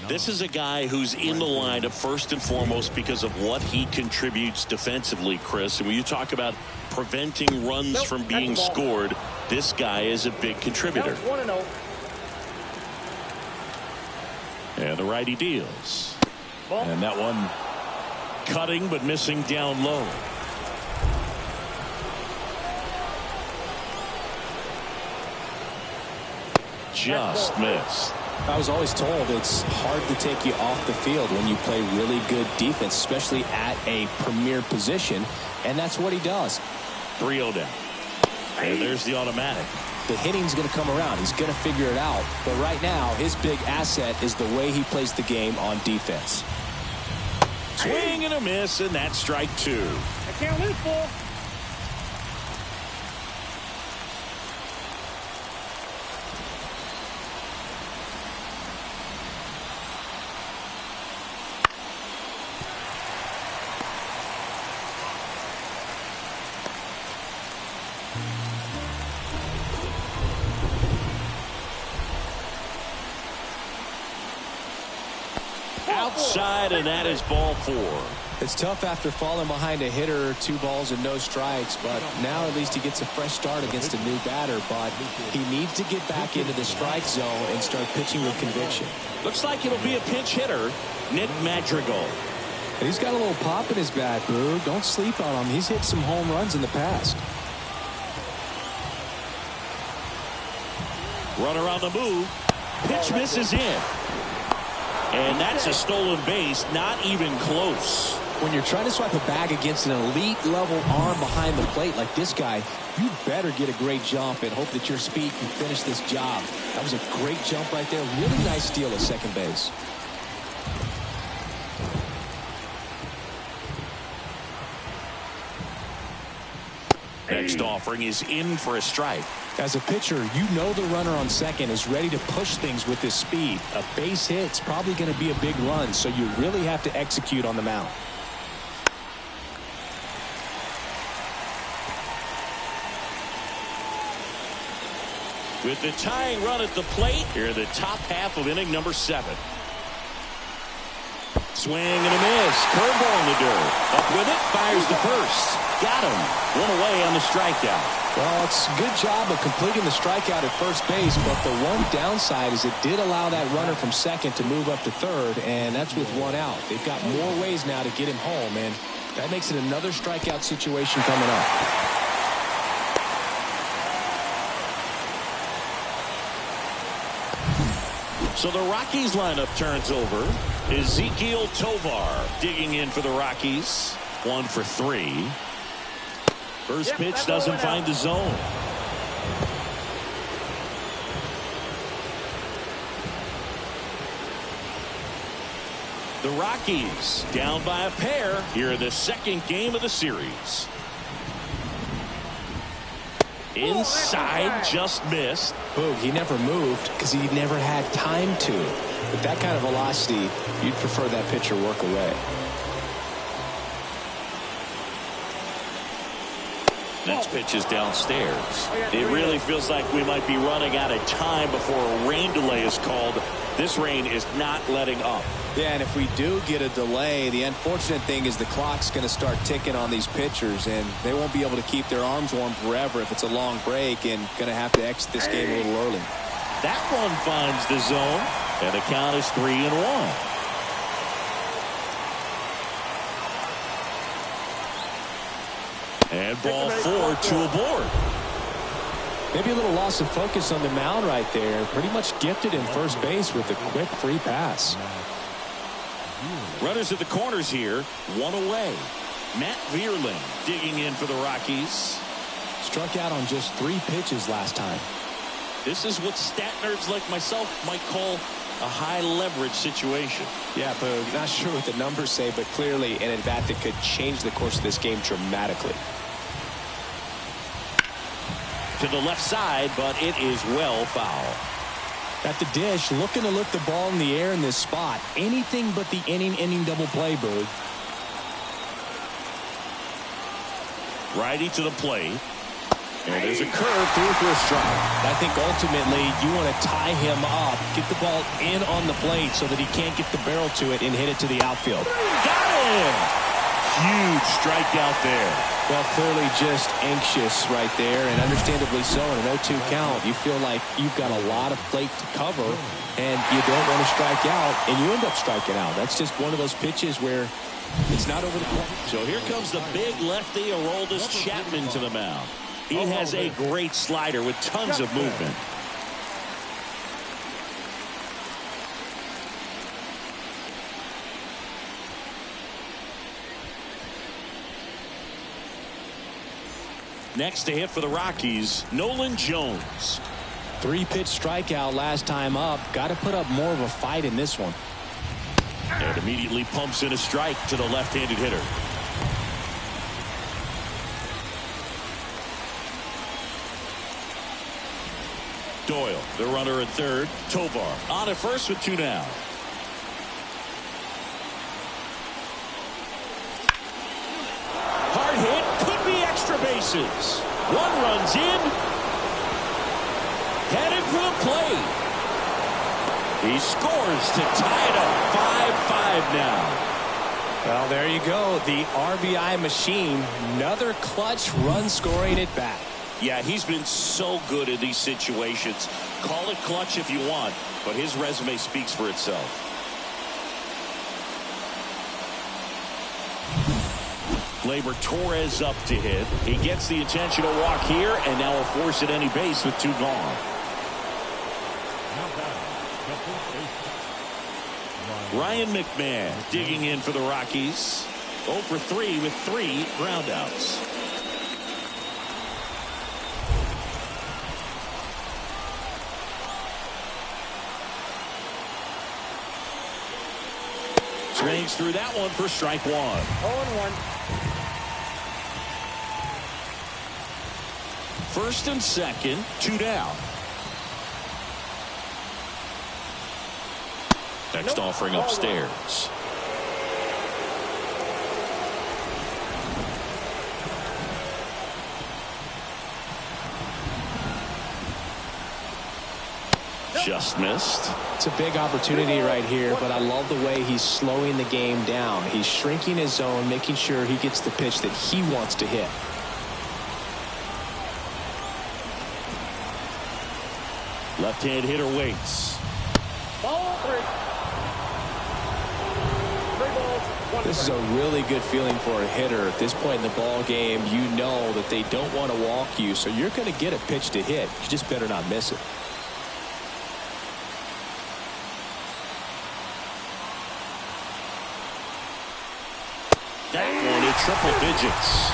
[SPEAKER 1] This is a guy who's in the lineup first and foremost because of what he contributes defensively, Chris. And when you talk about preventing runs from being scored, this guy is a big contributor. And the righty deals. And that one cutting but missing down low. just missed.
[SPEAKER 2] I was always told it's hard to take you off the field when you play really good defense, especially at a premier position, and that's what he does.
[SPEAKER 1] 3-0 down. And there's the automatic.
[SPEAKER 2] The hitting's going to come around. He's going to figure it out. But right now, his big asset is the way he plays the game on defense.
[SPEAKER 1] Swing and a miss, and that's strike 2.
[SPEAKER 3] I can't lose, Bull.
[SPEAKER 1] Outside, and that is ball 4.
[SPEAKER 2] It's tough after falling behind a hitter, 2 balls and no strikes, but now at least he gets a fresh start against a new batter, but he needs to get back into the strike zone and start pitching with conviction.
[SPEAKER 1] Looks like it'll be a pinch hitter, Nick Madrigal.
[SPEAKER 2] He's got a little pop in his bat, Boog. Don't sleep on him. He's hit some home runs in the past.
[SPEAKER 1] Runner on the move. Pitch misses in. And that's a stolen base, not even close.
[SPEAKER 2] When you're trying to swipe a bag against an elite level arm behind the plate like this guy, you better get a great jump and hope that your speed can finish this job. That was a great jump right there. Really nice steal at second base.
[SPEAKER 1] Next offering is in for a strike.
[SPEAKER 2] As a pitcher, you know the runner on second is ready to push things with his speed. A base hit's probably going to be a big run, so you really have to execute on the mound.
[SPEAKER 1] With the tying run at the plate, here in the top half of inning number 7. Swing and a miss. Curveball in the dirt. Up with it. Fires to first. Got him. 1 away on the strikeout.
[SPEAKER 2] Well, it's a good job of completing the strikeout at first base, but the one downside is it did allow that runner from second to move up to third, and that's with 1 out. They've got more ways now to get him home, and that makes it another strikeout situation coming up.
[SPEAKER 1] So the Rockies lineup turns over. Ezekiel Tovar digging in for the Rockies. 1 for 3. First pitch doesn't find the zone. The Rockies down by a pair here in the second game of the series. Inside, just missed.
[SPEAKER 2] Boog, he never moved because he never had time to. With that kind of velocity, you'd prefer that pitcher work away.
[SPEAKER 1] Next pitch is downstairs. It really feels like we might be running out of time before a rain delay is called. This rain is not letting up.
[SPEAKER 2] Yeah, and if we do get a delay, the unfortunate thing is the clock's going to start ticking on these pitchers, and they won't be able to keep their arms warm forever if it's a long break, and going to have to exit this game a little early.
[SPEAKER 1] That one finds the zone, and the count is 3-1. And ball 4, 2 aboard.
[SPEAKER 2] Maybe a little loss of focus on the mound right there. Pretty much gifted in first base with a quick free pass.
[SPEAKER 1] Runners at the corners here. 1 away. Matt Vierling digging in for the Rockies.
[SPEAKER 2] Struck out on just 3 pitches last time.
[SPEAKER 1] This is what stat nerds like myself might call a high leverage situation.
[SPEAKER 2] Yeah, but not sure what the numbers say, but clearly an at-bat that could change the course of this game dramatically.
[SPEAKER 1] To the left side, but it is well foul.
[SPEAKER 2] At the dish, looking to lift the ball in the air in this spot. Anything but the inning double play, Boog.
[SPEAKER 1] Righty to the plate. And there's a curve through for a strike.
[SPEAKER 2] I think ultimately you want to tie him up, get the ball in on the plate so that he can't get the barrel to it and hit it to the outfield.
[SPEAKER 1] Got him! Huge strikeout there.
[SPEAKER 2] Well, clearly just anxious right there, and understandably so. In an 0-2 count, you feel like you've got a lot of plate to cover, and you don't want to strike out, and you end up striking out. That's just one of those pitches where it's not over the plate.
[SPEAKER 1] So here comes the big lefty, Aroldis Chapman, to the mound. He has a great slider with tons of movement. Next to hit for the Rockies, Nolan Jones.
[SPEAKER 2] 3-pitch strikeout last time up. Got to put up more of a fight in this one.
[SPEAKER 1] And immediately pumps in a strike to the left-handed hitter. Doyle, the runner at third. Tovar on at first with 2 down. Hard hit, could be extra bases. 1 run's in. Headed for the plate. He scores to tie it up. 5-5 now.
[SPEAKER 2] Well, there you go. The RBI machine. Another clutch run scoring at bat.
[SPEAKER 1] Yeah, he's been so good in these situations. Call it clutch if you want, but his resume speaks for itself. Gleyber Torres up to hit. He gets the intentional walk here, and now will force at any base with 2 gone. Ryan McMahon digging in for the Rockies. 0 for 3 with 3 groundouts. Swings through that one for strike 1.
[SPEAKER 3] 0-1.
[SPEAKER 1] First and second, 2 down. Next offering upstairs. Just missed.
[SPEAKER 2] It's a big opportunity right here, but I love the way he's slowing the game down. He's shrinking his zone, making sure he gets the pitch that he wants to hit.
[SPEAKER 1] Left-hand hitter waits.
[SPEAKER 3] Ball 3. 3 balls, 1
[SPEAKER 2] This is a really good feeling for a hitter at this point in the ball game. You know that they don't want to walk you, so you're going to get a pitch to hit. You just better not miss it.
[SPEAKER 1] That one in triple digits.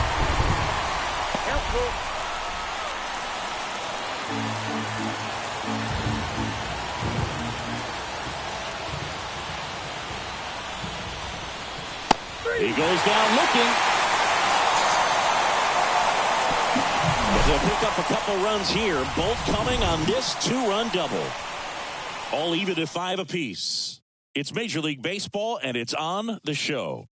[SPEAKER 1] He goes down looking. But they'll pick up a couple runs here, both coming on this 2-run double. All even at 5 apiece. It's Major League Baseball, and it's on the show.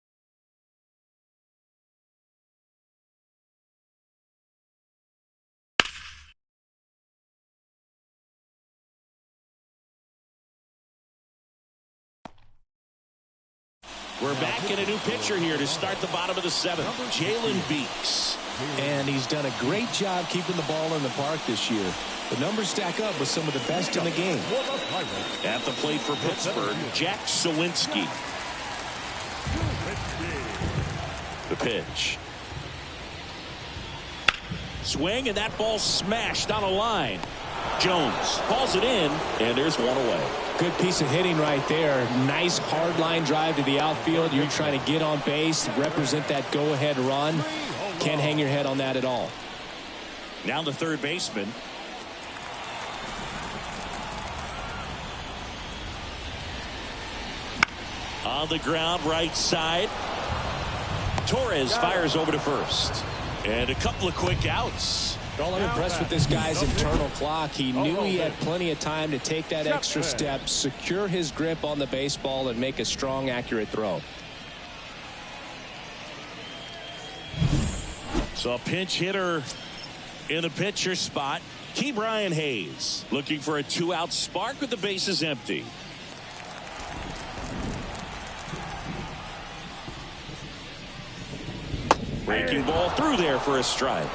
[SPEAKER 1] We're back in a new pitcher here to start the bottom of the 7th. Jalen Beeks.
[SPEAKER 2] And he's done a great job keeping the ball in the park this year. The numbers stack up with some of the best in the game.
[SPEAKER 1] At the plate for Pittsburgh, Jack Sawinski. The pitch. Swing, and that ball smashed on a line. Jones hauls it in, and there's 1 away.
[SPEAKER 2] Good piece of hitting right there. Nice hard line drive to the outfield. You're trying to get on base, represent that go-ahead run. Can't hang your head on that at all.
[SPEAKER 1] Now the third baseman. On the ground, right side. Torres fires over to first. And a couple of quick outs.
[SPEAKER 2] Well, I'm impressed with this guy's internal clock. He knew he had plenty of time to take that extra step, secure his grip on the baseball, and make a strong, accurate throw.
[SPEAKER 1] So a pinch hitter in the pitcher spot. Ke'Bryan Hayes looking for a 2-out spark with the bases empty. Breaking ball through there for a strike.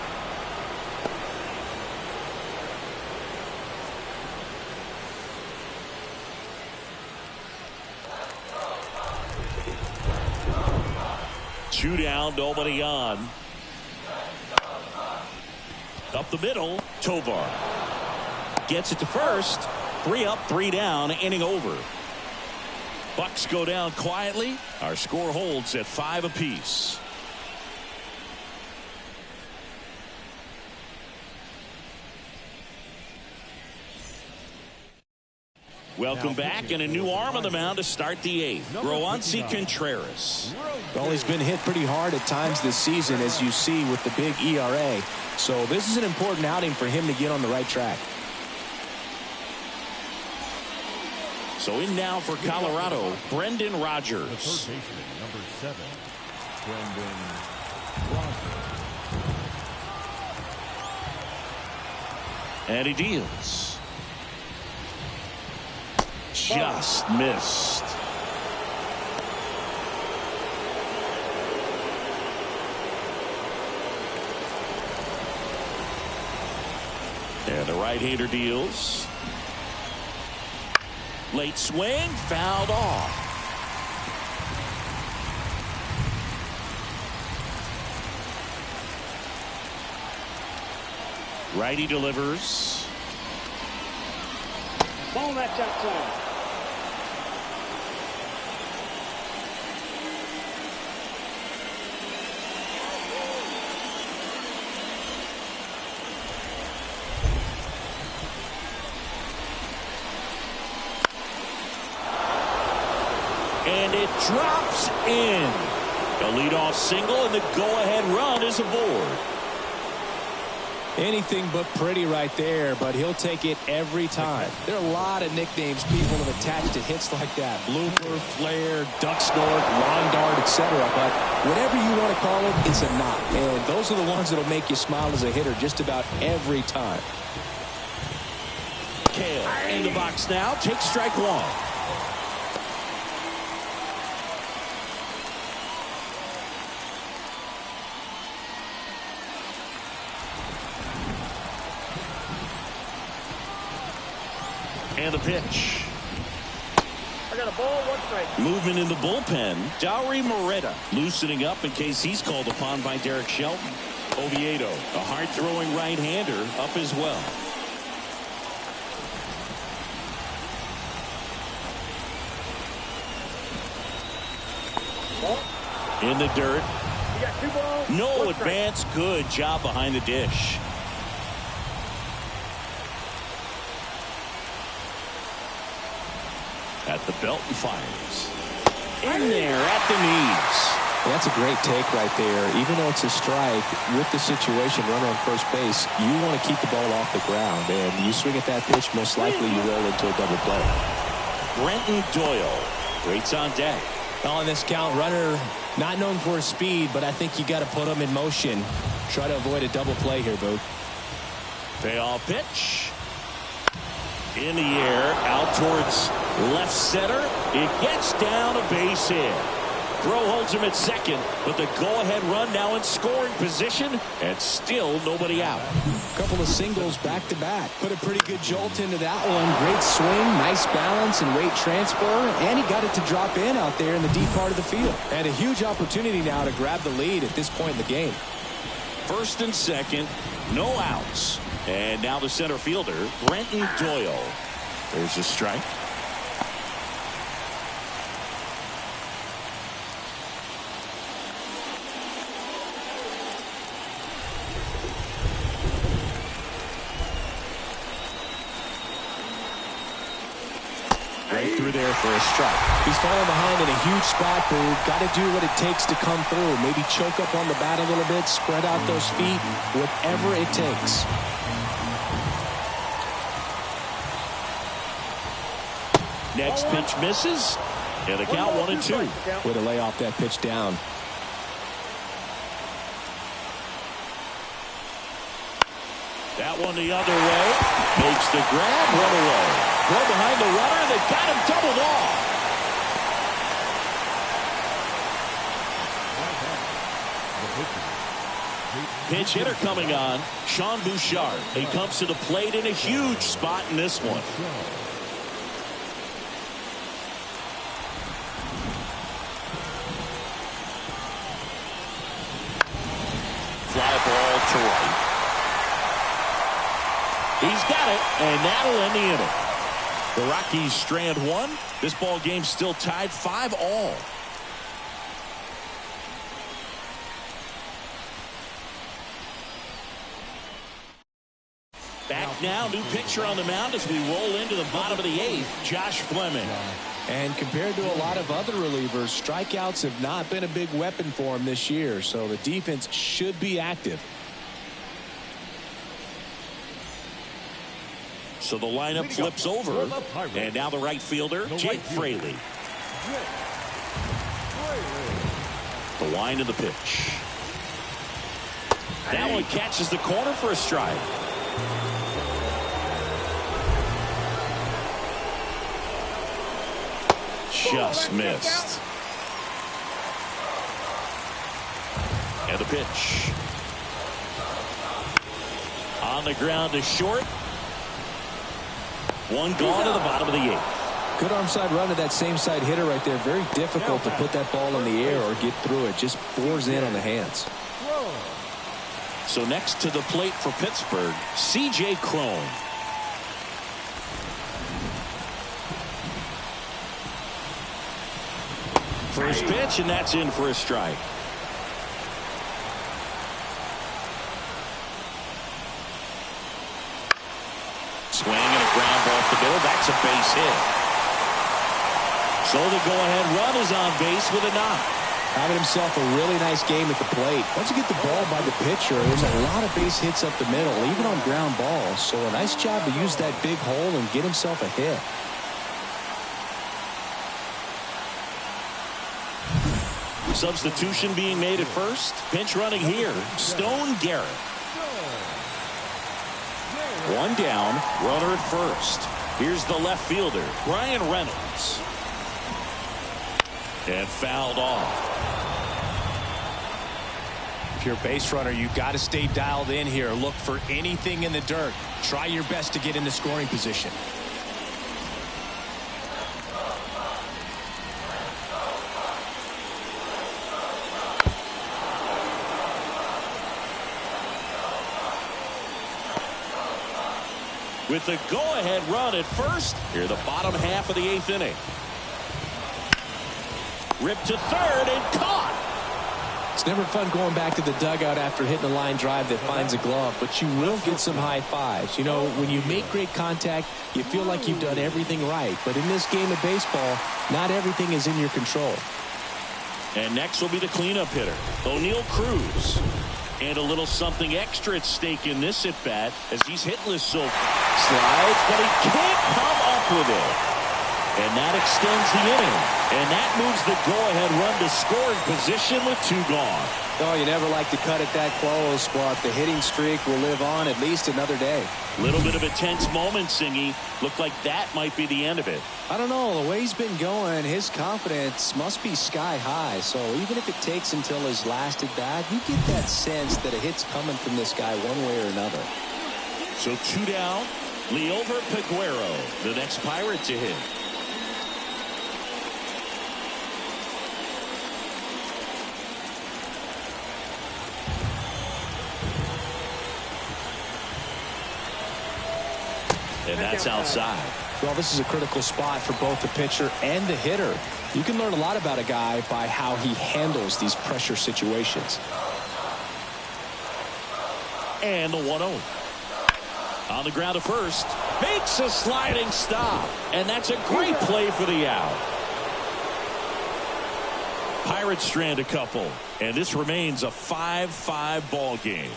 [SPEAKER 1] Two down, nobody on. Up the middle, Tovar gets it to first. 3 up, 3 down, inning over. Bucks go down quietly. Our score holds at 5 apiece. Welcome back, and a new arm on the mound to start the eighth. Roansy Contreras.
[SPEAKER 2] Well, he's been hit pretty hard at times this season, as you see with the big ERA. So this is an important outing for him to get on the right track.
[SPEAKER 1] So in now for Colorado, Brendan
[SPEAKER 4] The
[SPEAKER 1] Rodgers.
[SPEAKER 4] first baseman, number 7, Brendan Rodgers.
[SPEAKER 1] And he deals. Just missed. And the right-hander deals. Late swing, fouled off. Righty delivers.
[SPEAKER 3] Ball match outside.
[SPEAKER 1] And it drops in. A leadoff single, and the go-ahead run is aboard.
[SPEAKER 2] Anything but pretty right there, but he'll take it every time. There are a lot of nicknames people have attached to hits like that. Blooper, flare, duck snort, lawn dart, etc. But whatever you want to call it, it's a knock. And those are the ones that'll make you smile as a hitter just about every time.
[SPEAKER 1] Kale in the box now. Takes strike one. And the pitch.
[SPEAKER 3] I got a ball, 1 strike.
[SPEAKER 1] Movement in the bullpen. Dowry Moretta loosening up in case he's called upon by Derek Shelton. Oviedo, a hard-throwing right-hander, up as well.
[SPEAKER 3] Ball.
[SPEAKER 1] In the dirt.
[SPEAKER 3] You got 2 balls.
[SPEAKER 1] No
[SPEAKER 3] 1 strike.
[SPEAKER 1] advance. Good job behind the dish. At the belt and fires. In there at the knees.
[SPEAKER 2] Well, that's a great take right there. Even though it's a strike, with the situation, runner on first base, you want to keep the ball off the ground. And you swing at that pitch, most likely you roll into a double play.
[SPEAKER 1] Brenton Doyle waits on deck.
[SPEAKER 2] On this count, runner not known for his speed, but I think you got to put him in motion. Try to avoid a double play here, Boo.
[SPEAKER 1] Payoff pitch. In the air, out towards left center. It gets down a base hit. Throw holds him at second, but the go-ahead run now in scoring position, and still nobody out.
[SPEAKER 2] Couple of singles back-to-back. Put a pretty good jolt into that one. Great swing, nice balance and weight transfer, and he got it to drop in out there in the deep part of the field. And a huge opportunity now to grab the lead at this point in the game.
[SPEAKER 1] First and second, no outs. And now the center fielder, Brenton Doyle. There's a strike. Right through there for a strike.
[SPEAKER 2] He's falling behind in a huge spot, Boo. Got to do what it takes to come through. Maybe choke up on the bat a little bit, spread out those feet, whatever it takes.
[SPEAKER 1] Next pitch misses, and a count 1-2.
[SPEAKER 2] Way to lay off that pitch down.
[SPEAKER 1] That one the other way. Makes the grab, run away. Throw behind the runner. They got him doubled off. Pinch hitter coming on, Sean Bouchard. He comes to the plate in a huge spot in this one. Fly ball to right. He's got it, and that'll end the inning. The Rockies strand one. This ball game still tied 5-all. Back now, new pitcher on the mound as we roll into the bottom of the 8th, Josh Fleming.
[SPEAKER 2] And compared to a lot of other relievers, strikeouts have not been a big weapon for him this year, so the defense should be active.
[SPEAKER 1] So the lineup flips over, and now the right fielder, Jake Fraley. The wind of the pitch. That one catches the corner for a strike. Just missed. And the pitch. On the ground to short. One gone to the bottom of the 8th.
[SPEAKER 2] Good arm side run to that same side hitter right there. Very difficult to put that ball in the air or get through it. Just bores in on the hands.
[SPEAKER 1] So next to the plate for Pittsburgh, C.J. Cron. First pitch, and that's in for a strike. Swing and a ground ball to middle. That's a base hit. So the go-ahead run is on base with a knock.
[SPEAKER 2] Having himself a really nice game at the plate. Once you get the ball by the pitcher, there's a lot of base hits up the middle, even on ground balls. So a nice job to use that big hole and get himself a hit.
[SPEAKER 1] Substitution being made at first. Pinch running here, Stone Garrett. One down, runner at first. Here's the left fielder, Brian Reynolds. And fouled off.
[SPEAKER 2] If you're a base runner, you've got to stay dialed in here. Look for anything in the dirt. Try your best to get into scoring position.
[SPEAKER 1] With the go-ahead run at first, here the bottom half of the 8th inning. Ripped to third and caught.
[SPEAKER 2] It's never fun going back to the dugout after hitting a line drive that finds a glove, but you will get some high fives. You know, when you make great contact, you feel like you've done everything right. But in this game of baseball, not everything is in your control.
[SPEAKER 1] And next will be the cleanup hitter, O'Neal Cruz. And a little something extra at stake in this at-bat as he's hitless so slides, but he can't come up with it. And that extends the inning. And that moves the go-ahead run to scoring position with 2 gone.
[SPEAKER 2] Oh, you never like to cut it that close, but the hitting streak will live on at least another day.
[SPEAKER 1] Little bit of a tense moment, Singy. Looked like that might be the end of it.
[SPEAKER 2] I don't know. The way he's been going, his confidence must be sky high. So even if it takes until his last at bat, you get that sense that a hit's coming from this guy one way or another.
[SPEAKER 1] So 2 down. Liover Peguero, the next Pirate to hit. And that's outside.
[SPEAKER 2] Well, this is a critical spot for both the pitcher and the hitter. You can learn a lot about a guy by how he handles these pressure situations.
[SPEAKER 1] And the 1-0. On the ground to first. Makes a sliding stop. And that's a great play for the out. Pirates strand a couple. And this remains a 5-5 ball game.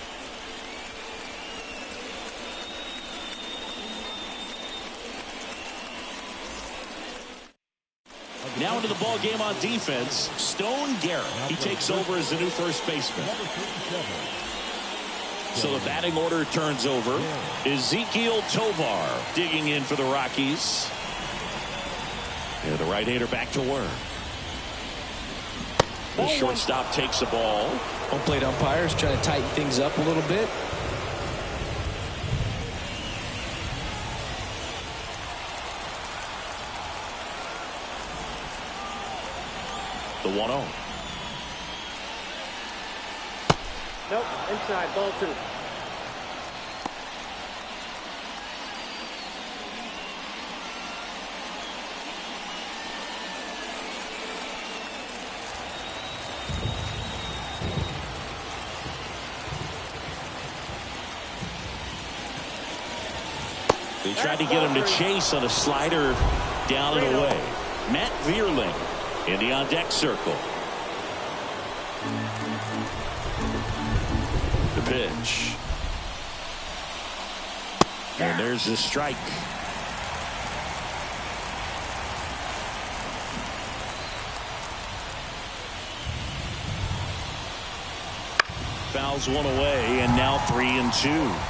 [SPEAKER 1] Now into the ball game on defense, Stone Garrett. He takes over as the new first baseman. So the batting order turns over. Ezekiel Tovar digging in for the Rockies. And the right-hander back to work. The shortstop takes the ball.
[SPEAKER 2] Home plate umpires trying to tighten things up a little bit.
[SPEAKER 1] The 1-0.
[SPEAKER 3] Nope, inside, ball 2.
[SPEAKER 1] He tried to get him to chase on a slider down and away. Matt Vierling in the on-deck circle. The pitch. And there's the strike. Fouls one away, and now 3-2.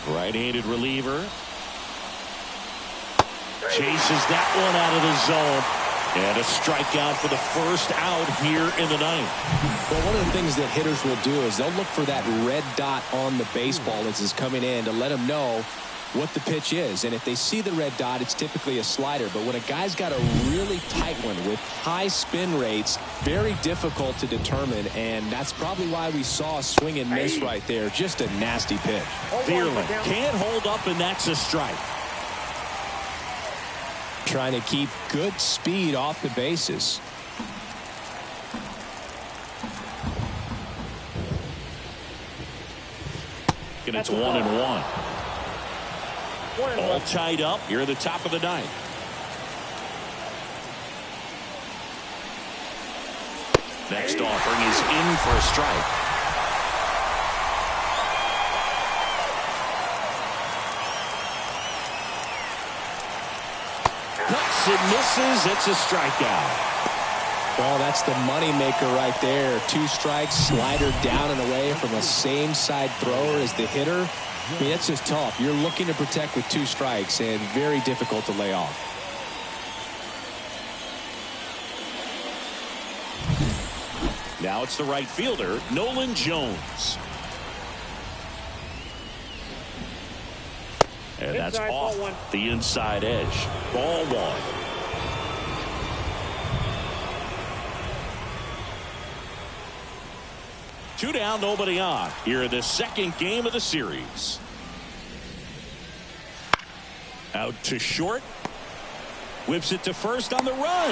[SPEAKER 1] Right-handed reliever. Chases that one out of the zone. And a strikeout for the first out here in the ninth.
[SPEAKER 2] Well, one of the things that hitters will do is they'll look for that red dot on the baseball as it's coming in to let them know what the pitch is. And if they see the red dot, it's typically a slider. But when a guy's got a really tight one with high spin rates, very difficult to determine. And that's probably why we saw a swing and miss right there. Just a nasty pitch.
[SPEAKER 1] Vierling can't hold up, and that's a strike.
[SPEAKER 2] Trying to keep good speed off the bases.
[SPEAKER 1] And it's 1-1. All tied up here at the top of the ninth. Next offering is in for a strike. Cuts and misses. It's a strikeout.
[SPEAKER 2] Well, that's the money maker right there. 2 strikes, slider down and away from the same side thrower as the hitter. I mean, that's just tough. You're looking to protect with 2 strikes and very difficult to lay off.
[SPEAKER 1] Now it's the right fielder, Nolan Jones. And that's off the inside edge. Ball 1. Two down, nobody on here in the second game of the series. Out to short. Whips it to first on the run.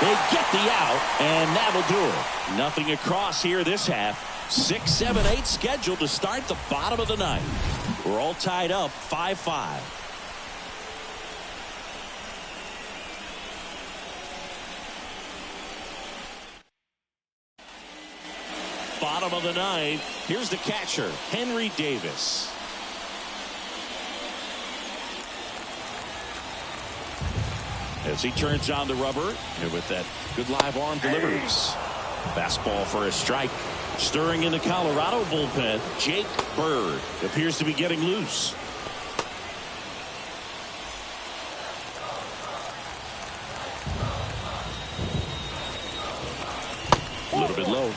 [SPEAKER 1] They get the out, and that'll do it. Nothing across here this half. 6, 7, 8 scheduled to start the bottom of the ninth. We're all tied up 5-5. Bottom of the ninth. Here's the catcher, Henry Davis. As he turns on the rubber, and with that good live arm delivers. Fastball for a strike. Stirring in the Colorado bullpen, Jake Bird appears to be getting loose. A little bit low.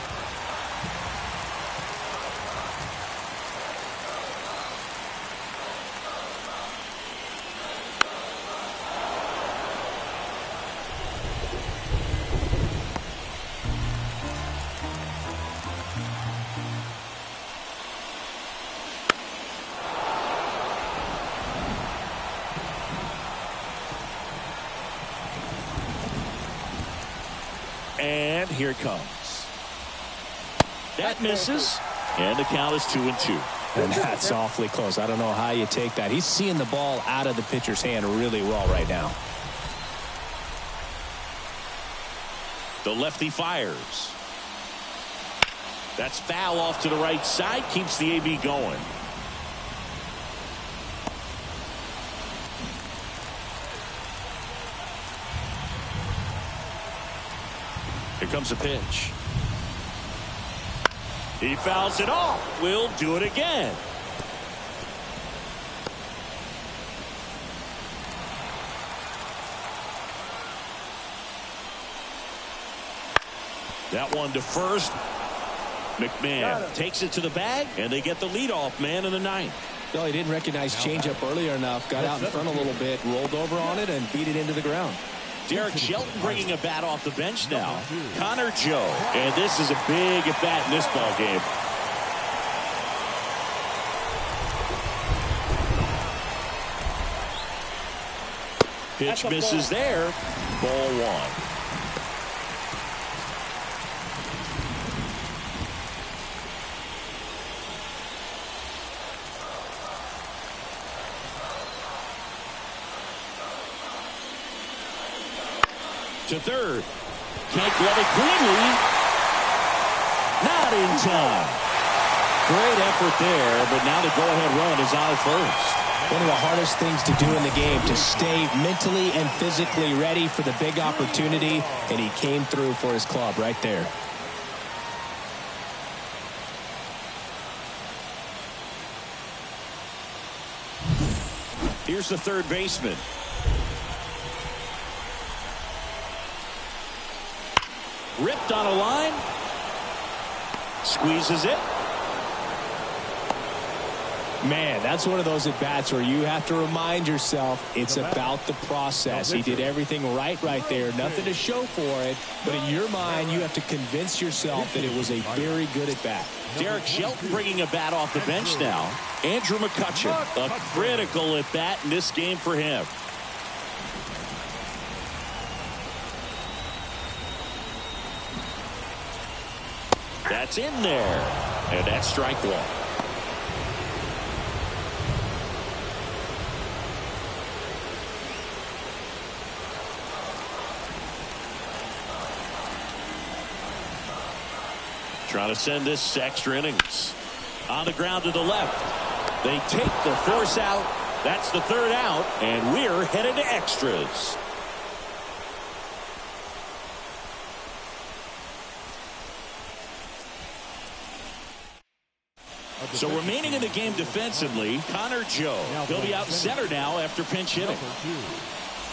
[SPEAKER 1] And here it comes. That misses. And the count is 2-2.
[SPEAKER 2] And that's awfully close. I don't know how you take that. He's seeing the ball out of the pitcher's hand really well right now.
[SPEAKER 1] The lefty fires. That's foul off to the right side. Keeps the AB going. Here comes a pitch. He fouls it off. We'll do it again. That one to first. McMahon takes it to the bag, and they get the leadoff man in the ninth.
[SPEAKER 2] No, he didn't recognize changeup earlier enough. Got out in front a little bit, rolled over on it, and beat it into the ground.
[SPEAKER 1] Derek Shelton bringing a bat off the bench now. Connor Joe. And this is a big at bat in this ball game. Pitch misses there. Ball 1. To third. Can't glove it cleanly. Not in time. Great effort there, but now the go-ahead run is on at first.
[SPEAKER 2] One of the hardest things to do in the game, to stay mentally and physically ready for the big opportunity, and he came through for his club right there.
[SPEAKER 1] Here's the third baseman. Ripped on a line. Squeezes it.
[SPEAKER 2] Man, that's one of those at-bats where you have to remind yourself it's about the process. He did everything right there. Nothing to show for it. But in your mind, you have to convince yourself that it was a very good at-bat.
[SPEAKER 1] Derek Shelton bringing a bat off the bench now. Andrew McCutchen, a critical at-bat in this game for him. That's in there. And that's strike one. Trying to send this to extra innings. On the ground to the left. They take the force out. That's the third out. And we're headed to extras. So remaining in the game defensively, Connor Joe. He'll be out center now after pinch hitting.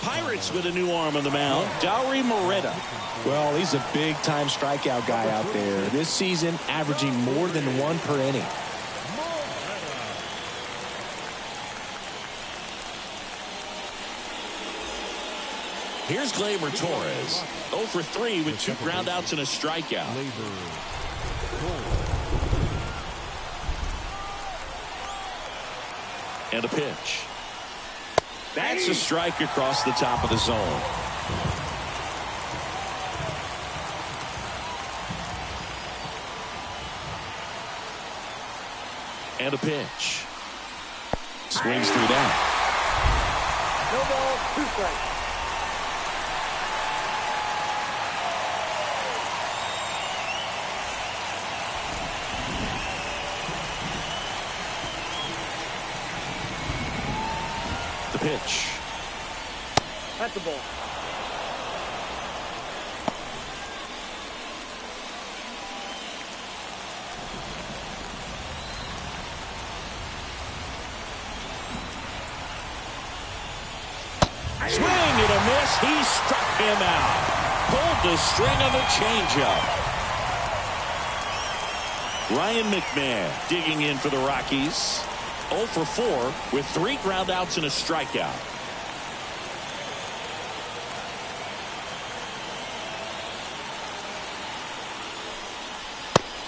[SPEAKER 1] Pirates with a new arm on the mound, Dowry Moreta.
[SPEAKER 2] Well, he's a big-time strikeout guy out there. This season, averaging more than one per inning.
[SPEAKER 1] Here's Gleyber Torres. 0 for 3 with 2 groundouts and a strikeout. And a pitch. That's a strike across the top of the zone. And a pitch. Swings through that.
[SPEAKER 3] No ball, 2 strikes.
[SPEAKER 1] The pitch.
[SPEAKER 3] That's the ball.
[SPEAKER 1] Swing and a miss. He struck him out. Pulled the string of a changeup. Ryan McMahon digging in for the Rockies. 0 for 4 with 3 groundouts and a strikeout.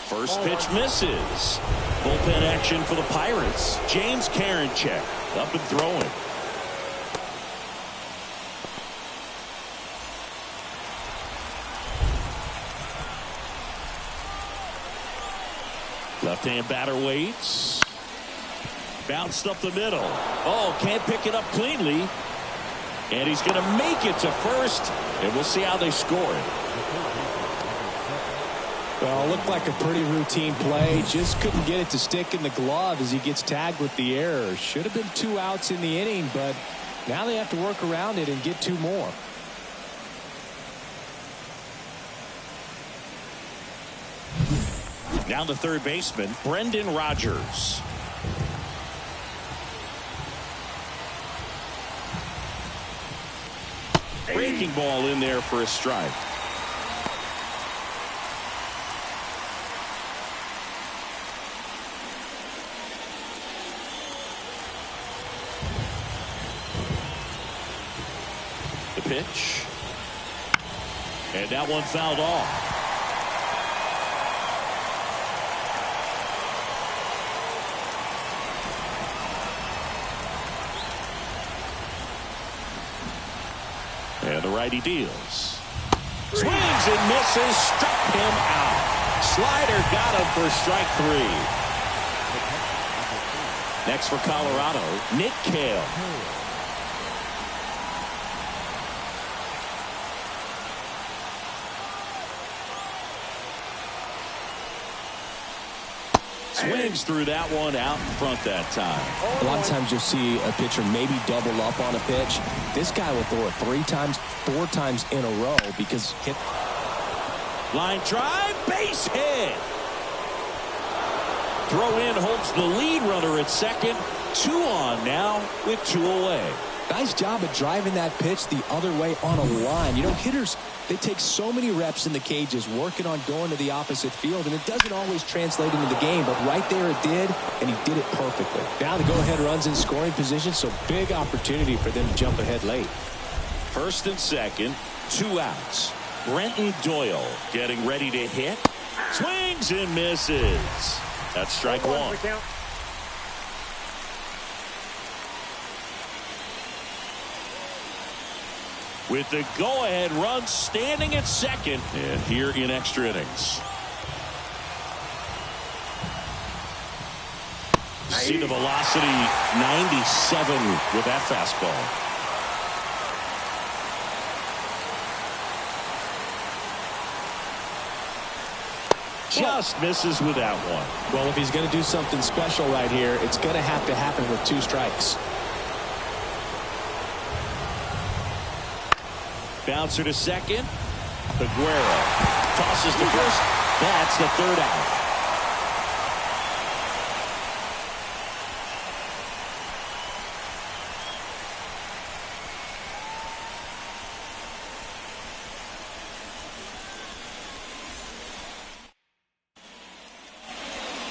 [SPEAKER 1] First pitch misses. Bullpen action for the Pirates. James Karinchak up and throwing. Left-hand batter waits. Bounced up the middle. Oh, can't pick it up cleanly. And he's going to make it to first. And we'll see how they score it.
[SPEAKER 2] Well, it looked like a pretty routine play. Just couldn't get it to stick in the glove as he gets tagged with the error. Should have been 2 outs in the inning, but now they have to work around it and get 2 more.
[SPEAKER 1] Now the third baseman, Brendan Rodgers. Breaking ball in there for a strike. The pitch. And that one fouled off. And the righty deals. Swings and misses. Struck him out. Slider got him for strike 3. Next for Colorado, Nick Cale. Swings through that one out in front that time.
[SPEAKER 2] A lot of times you'll see a pitcher maybe double up on a pitch. This guy will throw it 3 times, 4 times in a row because hit.
[SPEAKER 1] Line drive, base hit. Throw in holds the lead runner at second. 2 on now with 2 away.
[SPEAKER 2] Nice job of driving that pitch the other way on a line. You know, hitters, they take so many reps in the cages working on going to the opposite field, and it doesn't always translate into the game, but right there it did, and he did it perfectly. Now the go-ahead runs in scoring position, so big opportunity for them to jump ahead late.
[SPEAKER 1] First and second, 2 outs. Brenton Doyle getting ready to hit. Swings and misses. That's strike 1. With the go-ahead run standing at second, and here in extra innings. See the velocity, 97 with that fastball. Just misses with that one.
[SPEAKER 2] Well, if he's going to do something special right here, it's going to have to happen with 2 strikes.
[SPEAKER 1] Bouncer to second. Aguero tosses to first. That's the 3rd out.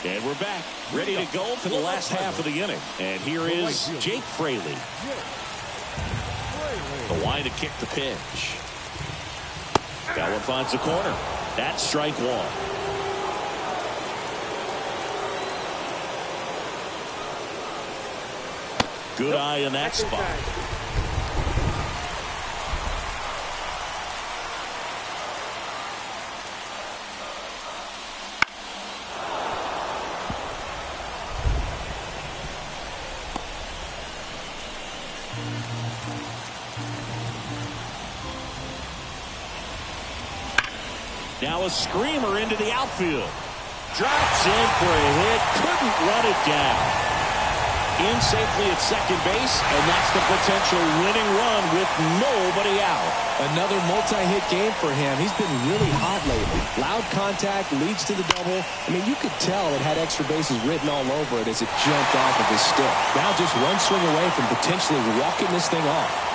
[SPEAKER 1] And we're back, ready to go for the last half of the inning. And here is Jake Fraley. The line to kick the pitch. That one finds the corner. That's strike 1. Good eye in that spot. Now a screamer into the outfield. Drops in for a hit. Couldn't run it down. In safely at second base, and that's the potential winning run with nobody out.
[SPEAKER 2] Another multi-hit game for him. He's been really hot lately. Loud contact leads to the double. I mean, you could tell it had extra bases written all over it as it jumped off of his stick. Now just one swing away from potentially walking this thing off.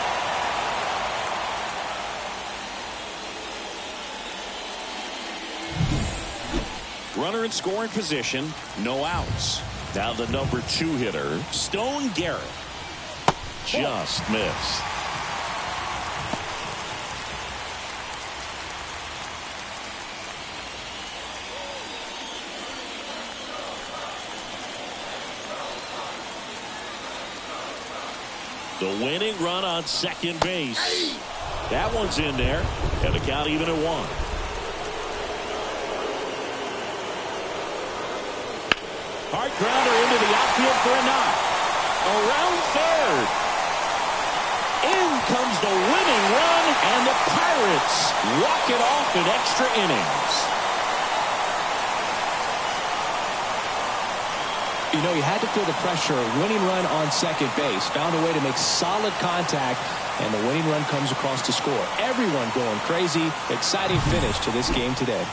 [SPEAKER 1] Runner in scoring position, no outs. Now the number 2 hitter, Stone Garrett. Just missed. The winning run on second base. That one's in there, and the count even at 1. Hard grounder into the outfield for a knock. Around third. In comes the winning run, and the Pirates walk it off in extra innings.
[SPEAKER 2] You know, he had to feel the pressure. Winning run on second base. Found a way to make solid contact, and the winning run comes across to score. Everyone going crazy. Exciting finish to this game today.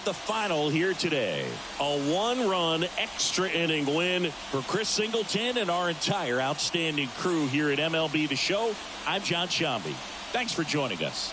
[SPEAKER 1] The final here today. A 1-run extra inning win for Chris Singleton and our entire outstanding crew here at MLB The Show. I'm John Shambi. Thanks for joining us.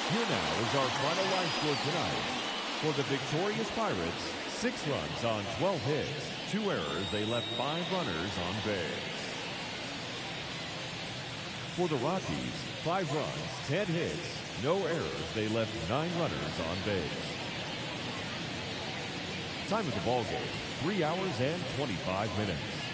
[SPEAKER 4] Here now is our final line score tonight. For the victorious Pirates, 6 runs on 12 hits, 2 errors. They left 5 runners on base. For the Rockies, 5 runs, 10 hits, no errors. They left 9 runners on base. Time of the ball game, 3 hours and 25 minutes.